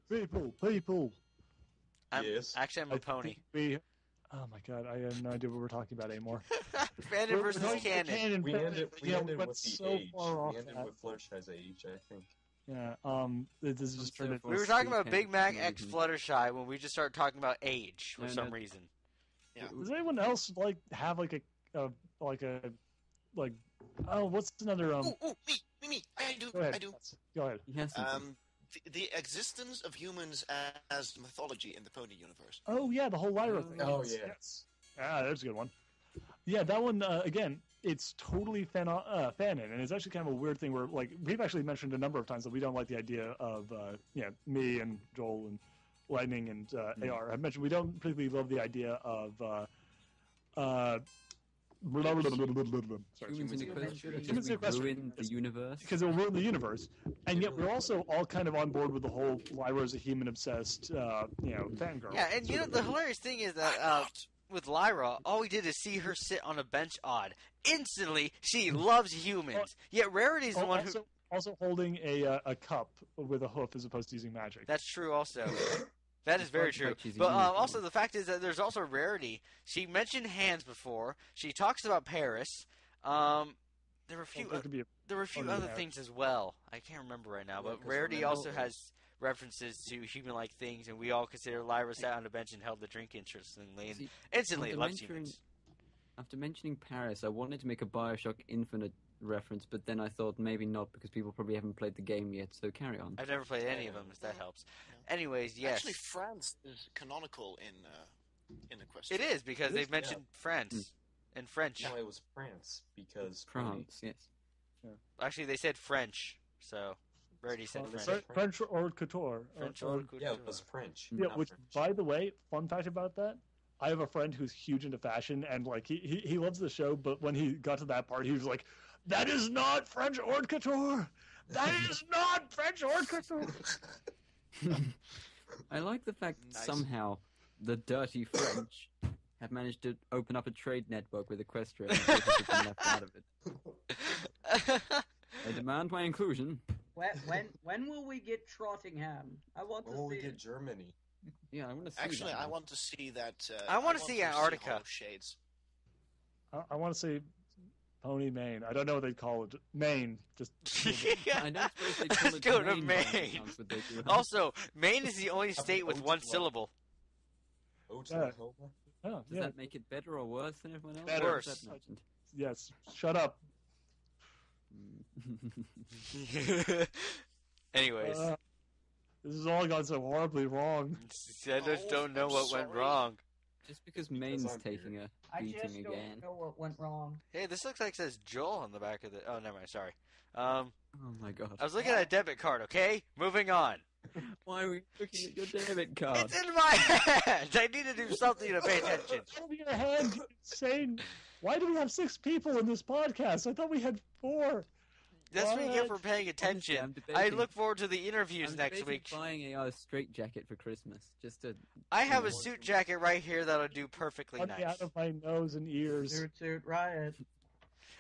Speaker 1: People.
Speaker 7: yes.
Speaker 4: Actually, I'm a pony.
Speaker 1: Oh my god, I have no idea what we're talking about anymore.
Speaker 4: Canon versus canon.
Speaker 7: We ended
Speaker 1: went
Speaker 7: with the
Speaker 1: so
Speaker 7: age.
Speaker 1: far off
Speaker 7: We ended
Speaker 1: that.
Speaker 7: with Fluttershy's age, I think.
Speaker 1: Yeah, this is just turned into
Speaker 4: We were talking about Big Mac X Fluttershy when we just started talking about age for
Speaker 2: No,
Speaker 4: some
Speaker 2: no.
Speaker 4: reason.
Speaker 1: Does anyone else like have like a what's another
Speaker 5: Ooh, me. I do.
Speaker 1: Go ahead.
Speaker 5: I do.
Speaker 1: Go ahead.
Speaker 2: Yes.
Speaker 5: The existence of humans as mythology in the pony universe.
Speaker 1: Oh yeah, the whole Lyra thing.
Speaker 7: Oh,
Speaker 1: Yes,
Speaker 7: yeah.
Speaker 1: yes. Ah, there's a good one. Yeah, that one again. It's totally fanon, and it's actually kind of a weird thing where like we've actually mentioned a number of times that we don't like the idea of me and Joel and Lightning and AR. I've mentioned we don't particularly love the idea of Sorry,
Speaker 2: Humans in
Speaker 3: Humans
Speaker 2: Equestria.
Speaker 3: in
Speaker 1: Humans in
Speaker 2: Because we
Speaker 1: Equestria.
Speaker 2: ruin the universe.
Speaker 1: because it will ruin the universe, and yet we're also all kind of on board with the whole Lyra's a human obsessed, fangirl.
Speaker 4: Yeah, and the hilarious thing is that with Lyra, all we did is see her sit on a bench odd. Instantly, she loves humans. Yet Rarity's the one who.
Speaker 1: Also holding a cup with a hoof as opposed to using magic.
Speaker 4: That's true. Also, that is very true. But also, the fact is that there's also Rarity. She mentioned hands before. She talks about Paris. There were a few. There were a few other things as well. I can't remember right now. But Rarity also has references to human-like things, and we all consider Lyra sat on a bench and held the drink interestingly, and instantly loves humans.
Speaker 2: After mentioning Paris, I wanted to make a Bioshock Infinite reference, but then I thought maybe not because people probably haven't played the game yet, so carry on.
Speaker 4: I've never played any of them, if that helps. Yeah. Anyways, yes.
Speaker 5: Actually, France is canonical in Equestria.
Speaker 4: It is, because they've mentioned France and French.
Speaker 7: No, it was France, because...
Speaker 2: France, yes.
Speaker 1: Yeah.
Speaker 4: Actually, they said French, so... Rarity said French.
Speaker 1: French or couture.
Speaker 4: French or couture.
Speaker 7: Yeah, it was French.
Speaker 1: Yeah, which, by the way, fun fact about that, I have a friend who's huge into fashion, and like he loves the show, but when he got to that part, he was like, "That is not French haute couture. That is not French haute couture."
Speaker 2: I like the fact that somehow the dirty French have managed to open up a trade network with Equestria and have been left out of it. I demand my inclusion.
Speaker 3: When will we get Trottingham? I want to see.
Speaker 7: When will we get Germany?
Speaker 2: Yeah, I want to see.
Speaker 5: Actually,
Speaker 2: that
Speaker 5: I
Speaker 2: now.
Speaker 5: want to see that.
Speaker 4: I want to see Antarctica.
Speaker 5: Hollow Shades.
Speaker 1: I want to say Pony Maine. I don't know what they call it. Maine. Just
Speaker 2: I don't suppose they call it
Speaker 4: Go to
Speaker 2: Maine by any
Speaker 4: Maine.
Speaker 2: chance, but they do.
Speaker 4: Also, Maine is the only state with one syllable.
Speaker 7: Oklahoma?
Speaker 1: oh,
Speaker 2: Does
Speaker 1: yeah.
Speaker 2: that make it better or worse than everyone else?
Speaker 1: Better.
Speaker 2: Or is that mentioned?
Speaker 1: Yes. Shut up.
Speaker 4: Anyways,
Speaker 1: This has all gone so horribly wrong.
Speaker 4: I just don't know what went wrong.
Speaker 2: Just because Maine's
Speaker 7: I'm
Speaker 2: taking a
Speaker 3: I
Speaker 2: beating
Speaker 3: just
Speaker 2: again.
Speaker 3: don't know what went wrong.
Speaker 4: Hey, this looks like it says Joel on the back of the. Oh, never mind. Sorry.
Speaker 2: Oh my god.
Speaker 4: I was looking at a debit card. Okay, moving on.
Speaker 2: Why are we looking at your debit card?
Speaker 4: It's in my hand. I need to do something to pay attention.
Speaker 1: Over your hand, saying, "Why do we have 6 people in this podcast? I thought we had 4."
Speaker 4: That's what you get for paying
Speaker 2: I'm
Speaker 4: attention.
Speaker 2: debating.
Speaker 4: I look forward to the interviews
Speaker 2: I'm
Speaker 4: next
Speaker 2: debating
Speaker 4: week.
Speaker 2: buying a straight jacket for Christmas, just to.
Speaker 4: I have a suit jacket right here that'll do perfectly
Speaker 1: Let me
Speaker 4: nice.
Speaker 1: out of my nose and ears.
Speaker 3: Toot riot.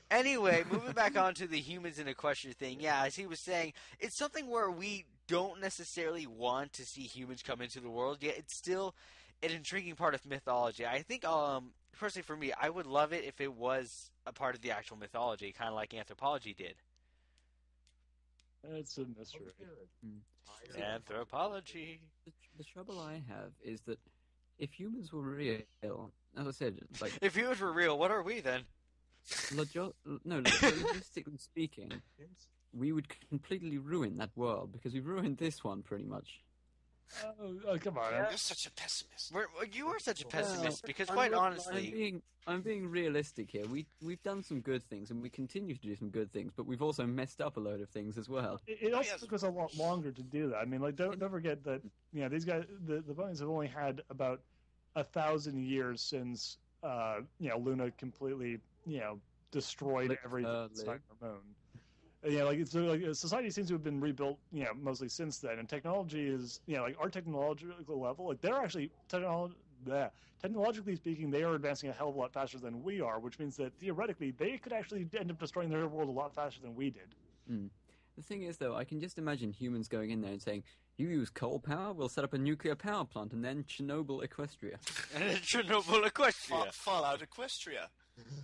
Speaker 4: Anyway, moving back on to the humans in Equestria thing. Yeah, as he was saying, it's something where we don't necessarily want to see humans come into the world, yet it's still an intriguing part of mythology. I think, personally for me, I would love it if it was a part of the actual mythology, kind of like anthropology did.
Speaker 1: It's a mystery.
Speaker 4: Anthropology.
Speaker 2: The trouble I have is that if humans were real, as I said, like
Speaker 4: If humans were real, what are we then?
Speaker 2: logistically speaking, we would completely ruin that world because we ruined this one pretty much.
Speaker 1: Oh, come on.
Speaker 5: You're such a pessimist.
Speaker 4: You are such a pessimist because,
Speaker 2: I'm
Speaker 4: quite
Speaker 2: not-
Speaker 4: honestly,
Speaker 2: I'm being realistic here. We've done some good things and we continue to do some good things, but we've also messed up a load of things as well.
Speaker 1: It also took us a lot longer to do that. I mean, like, don't forget that these guys, the Boeings have only had about 1,000 years since Luna completely destroyed everything inside the moon. Society seems to have been rebuilt, mostly since then, and technology is, our technological level, like they're actually technologically speaking, they are advancing a hell of a lot faster than we are, which means that theoretically they could actually end up destroying their world a lot faster than we did.
Speaker 2: The thing is, though, I can just imagine humans going in there and saying, "You use coal power, we'll set up a nuclear power plant, and then Chernobyl Equestria."
Speaker 4: Chernobyl Equestria.
Speaker 5: Fallout Equestria.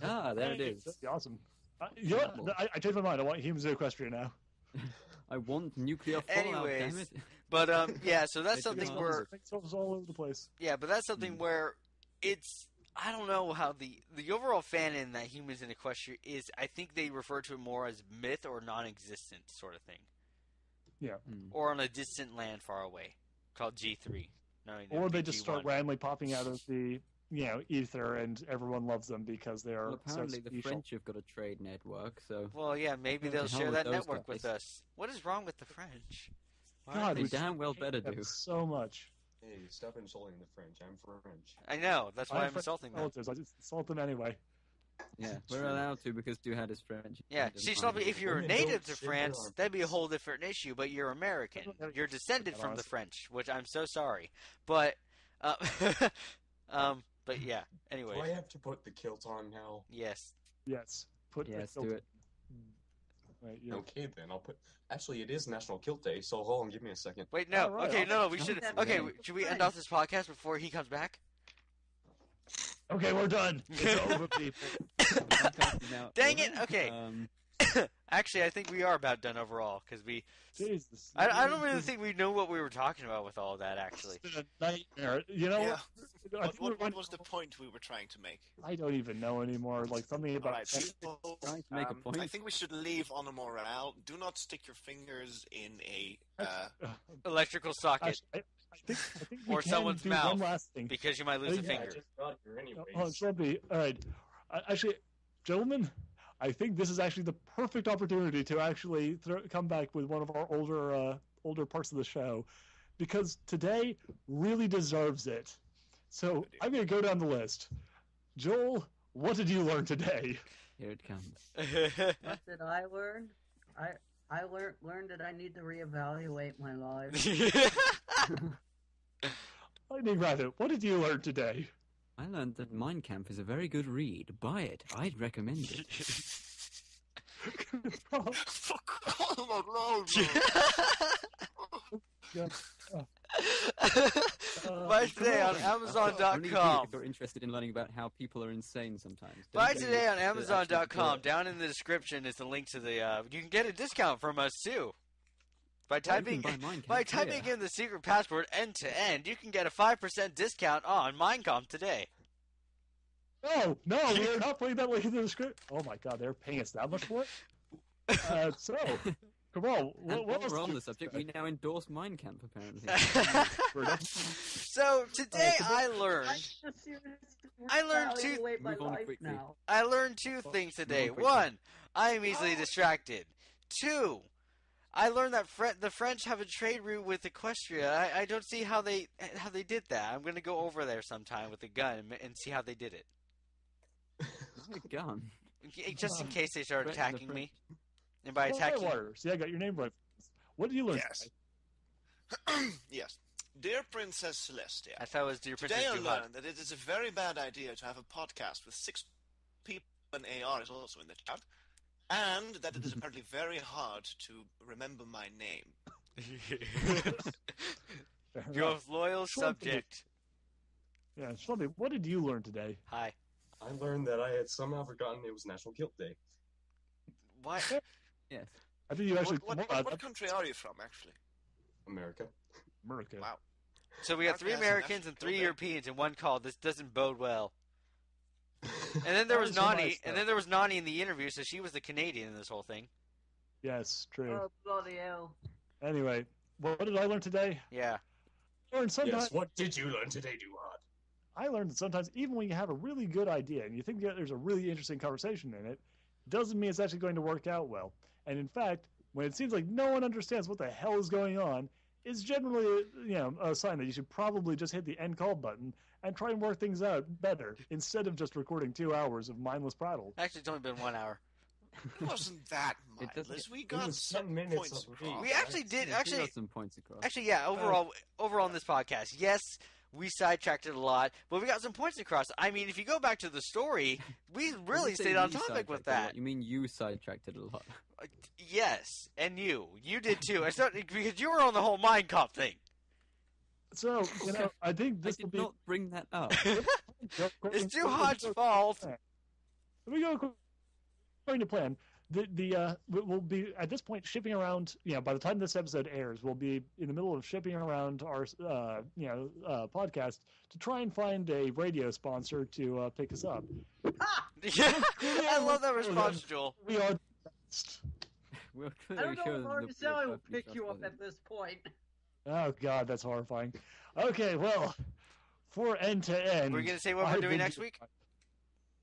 Speaker 2: Ah, there it is.
Speaker 1: That'd be awesome. I changed my mind. I want humans in Equestria now.
Speaker 2: I want nuclear fallout,
Speaker 4: Anyways,
Speaker 2: damn it.
Speaker 4: but so that's
Speaker 2: It's
Speaker 4: something
Speaker 2: all-
Speaker 4: where
Speaker 1: It's all over the place.
Speaker 4: but that's something where it's I don't know how the overall fanon that humans in Equestria is. I think they refer to it more as myth or non-existent sort of thing.
Speaker 1: Yeah.
Speaker 4: Or on a distant land far away, called G3.
Speaker 1: Or they just start
Speaker 4: G1.
Speaker 1: randomly popping out of the ether, and everyone loves them because they are
Speaker 2: Well, apparently
Speaker 1: so
Speaker 2: the
Speaker 1: special.
Speaker 2: French have got a trade network, so
Speaker 4: Well, yeah, maybe they'll
Speaker 2: To hell
Speaker 4: share
Speaker 2: with
Speaker 4: that
Speaker 2: those
Speaker 4: network with
Speaker 2: guys.
Speaker 4: us. What is wrong with the French? Why
Speaker 1: God,
Speaker 4: aren't
Speaker 2: they
Speaker 1: we
Speaker 4: they-
Speaker 2: damn well better
Speaker 1: Them
Speaker 2: do.
Speaker 1: so much.
Speaker 7: Hey, stop insulting the French. I'm French.
Speaker 4: I know. That's why I'm
Speaker 1: French
Speaker 4: insulting them.
Speaker 1: relatives. I just insult them anyway.
Speaker 2: Yeah, we're allowed to because Duhat is French.
Speaker 4: Yeah, see, Sloppy, if you're
Speaker 7: Women
Speaker 4: native
Speaker 7: don't
Speaker 4: to
Speaker 7: shave their
Speaker 4: France,
Speaker 7: armpits.
Speaker 4: that'd be a whole different issue. But you're American. You're descended from the French, which I'm so sorry. But, but yeah. Anyway.
Speaker 7: Do I have to put the kilt on now?
Speaker 4: Yes.
Speaker 1: Yes.
Speaker 2: Yes, do it.
Speaker 1: Right,
Speaker 7: Okay, then I'll put. Actually, it is National Kilt Day, so hold on, give me a second.
Speaker 4: Wait, no.
Speaker 1: All right,
Speaker 4: Okay, no. We
Speaker 3: I'll
Speaker 4: should.
Speaker 3: put that
Speaker 4: Okay,
Speaker 3: in.
Speaker 4: should we end off this podcast before he comes back?
Speaker 1: Okay, we're done. It's over, people.
Speaker 2: Now,
Speaker 4: Dang it! Okay. Actually, I think we are about done overall because we.
Speaker 1: Jesus.
Speaker 4: I don't really think we know what we were talking about with all that. Actually.
Speaker 1: It's been a nightmare. You know
Speaker 5: Yeah.
Speaker 1: what? I think we're
Speaker 5: What
Speaker 1: going-
Speaker 5: was the point we were trying to make?
Speaker 1: I don't even know anymore. Like something
Speaker 5: All
Speaker 1: about.
Speaker 5: right, people,
Speaker 2: Trying to make a point.
Speaker 5: I think we should leave on a morale. Do not stick your fingers in a.
Speaker 4: Electrical socket
Speaker 1: I think we
Speaker 4: Or
Speaker 1: can
Speaker 4: someone's
Speaker 1: do
Speaker 4: mouth.
Speaker 1: one last thing.
Speaker 4: because you might lose a
Speaker 1: Yeah,
Speaker 4: finger.
Speaker 7: I just got here anyways.
Speaker 1: Oh, Slumpy. All right. Actually, gentlemen, I think this is actually the perfect opportunity to actually come back with one of our older parts of the show, because today really deserves it. So I'm going to go down the list. Joel, what did you learn today?
Speaker 2: Here it comes.
Speaker 3: What did I learn? I learned that I need to reevaluate my life.
Speaker 1: Lightning Rabbit, what did you learn today?
Speaker 2: I learned that Mein Kampf is a very good read. Buy it. I'd recommend it.
Speaker 5: Fuck all
Speaker 1: Yeah.
Speaker 4: Buy today on
Speaker 2: Only
Speaker 4: Amazon.com.
Speaker 2: if you're interested in learning about how people are insane sometimes.
Speaker 4: Buy
Speaker 2: Don't
Speaker 4: today on
Speaker 2: get the actual
Speaker 4: Amazon.com.
Speaker 2: book.
Speaker 4: Down in the description is the link to the. You can get a discount from us too. By
Speaker 2: Or you
Speaker 4: typing
Speaker 2: can buy Mein Kampf
Speaker 4: by typing
Speaker 2: here.
Speaker 4: in the secret password end to end, you can get a 5% discount on Mein Kampf today.
Speaker 1: No, we're not putting that link in the script. Oh my god, they're paying us that much for it? So, come on.
Speaker 2: And
Speaker 1: What
Speaker 2: while
Speaker 1: was
Speaker 2: we're on
Speaker 1: the
Speaker 2: the subject, we now endorse Mein Kampf, apparently.
Speaker 4: So today I learned I learned two-
Speaker 3: Reevaluate my
Speaker 2: Move on
Speaker 3: life
Speaker 2: quickly.
Speaker 3: now.
Speaker 4: I learned two things today.
Speaker 2: quickly.
Speaker 4: One, I am easily distracted. Two, I learned that the French have a trade route with Equestria. I don't see how they did that. I'm going to go over there sometime with a gun and see how they did it.
Speaker 2: Oh, a gun.
Speaker 4: Just in case they start
Speaker 2: Threaten the
Speaker 4: attacking me.
Speaker 2: French.
Speaker 4: And by attacking,
Speaker 1: See, I got your name right. What did you learn?
Speaker 5: Yes. Yes. Dear Princess Celestia,
Speaker 4: I thought it was Dear Princess
Speaker 5: today I
Speaker 4: Duhat.
Speaker 5: learned that it is a very bad idea to have a podcast with 6 people and AR is also in the chat, and that it is apparently very hard to remember my name.
Speaker 4: Your loyal subject.
Speaker 1: Yeah, Shelby, what did you learn today?
Speaker 4: Hi.
Speaker 7: I learned that I had somehow forgotten it was National Kilt Day.
Speaker 4: What?
Speaker 2: Yes.
Speaker 1: I think you actually.
Speaker 5: What country are you from, actually?
Speaker 7: America.
Speaker 1: America.
Speaker 5: Wow.
Speaker 4: So we got 3
Speaker 5: Okay, so
Speaker 4: Americans
Speaker 5: that's
Speaker 4: and 3
Speaker 5: cool.
Speaker 4: Europeans in one call. This doesn't bode well. And then there was
Speaker 1: That was so
Speaker 4: Nani,
Speaker 1: nice,
Speaker 4: and
Speaker 1: though.
Speaker 4: then there was Nani in the interview, so she was the Canadian in this whole thing.
Speaker 1: Yes, true.
Speaker 3: Oh, bloody hell.
Speaker 1: Anyway, what did I learn today?
Speaker 4: Yeah.
Speaker 1: I learned sometimes.
Speaker 7: Yes, what did you learn today, Duhat?
Speaker 1: I learned that sometimes, even when you have a really good idea and you think that there's a really interesting conversation in it, doesn't mean it's actually going to work out well. And in fact, when it seems like no one understands what the hell is going on, it's generally a sign that you should probably just hit the end call button and try and work things out better instead of just recording 2 hours of mindless prattle.
Speaker 4: Actually, it's only been 1 hour.
Speaker 5: It wasn't that
Speaker 2: It doesn't-
Speaker 5: mindless. We
Speaker 7: it
Speaker 5: got
Speaker 7: was 10
Speaker 5: some
Speaker 7: minutes
Speaker 5: points
Speaker 7: of
Speaker 5: across.
Speaker 4: We actually did.
Speaker 2: Yeah, we
Speaker 4: Actually,
Speaker 2: got some points across.
Speaker 4: yeah. Overall in this podcast, yes, we sidetracked it a lot, but we got some points across. I mean, if you go back to the story, we
Speaker 2: When
Speaker 4: really
Speaker 2: you say
Speaker 4: stayed on
Speaker 2: we
Speaker 4: topic with
Speaker 2: sidetracked a lot,
Speaker 4: that.
Speaker 2: You mean you sidetracked it a lot?
Speaker 4: Yes, and you did too. It's not because you were on the whole Mind Cop thing.
Speaker 1: So, I think
Speaker 2: I
Speaker 1: this will
Speaker 2: did
Speaker 1: be.
Speaker 2: not bring that up.
Speaker 4: It's too hot's fault.
Speaker 1: We go according to plan. We'll be at this point shipping around. By the time this episode airs, we'll be in the middle of shipping around our podcast to try and find a radio sponsor to pick us up.
Speaker 4: Yeah, I love that response, Joel.
Speaker 1: We are the best.
Speaker 2: We'll
Speaker 3: I
Speaker 2: clearly
Speaker 3: don't
Speaker 2: show
Speaker 3: know if
Speaker 2: the
Speaker 3: Articelli will
Speaker 2: perfectly
Speaker 3: pick you up
Speaker 2: trustworthy.
Speaker 3: at this point.
Speaker 1: Oh God, that's horrifying. Okay, well, for end to end,
Speaker 4: We're gonna say what we're
Speaker 1: I've
Speaker 4: doing
Speaker 1: been-
Speaker 4: next week.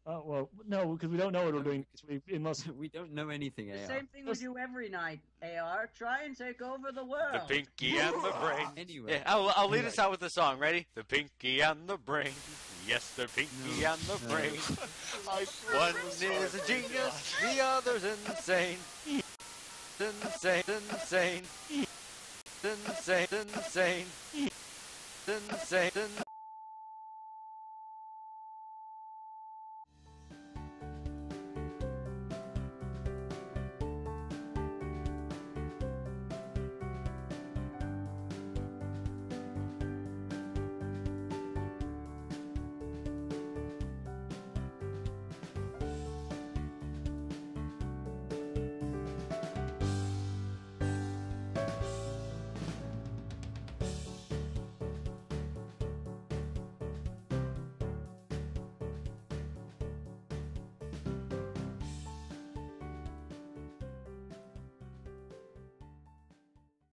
Speaker 1: Well, no, because we don't know what we're doing next week unless.
Speaker 2: We don't know anything,
Speaker 3: The
Speaker 2: AR.
Speaker 3: same thing we do every night, AR. Try and take over the world.
Speaker 4: The pinky and the brain.
Speaker 2: Anyway,
Speaker 4: Yeah, I'll lead us out with the song. Ready? The pinky and the brain. Yes, they're Pinky and the Brain. One is a genius, the other's insane. Insane, insane. Insane, insane. Insane,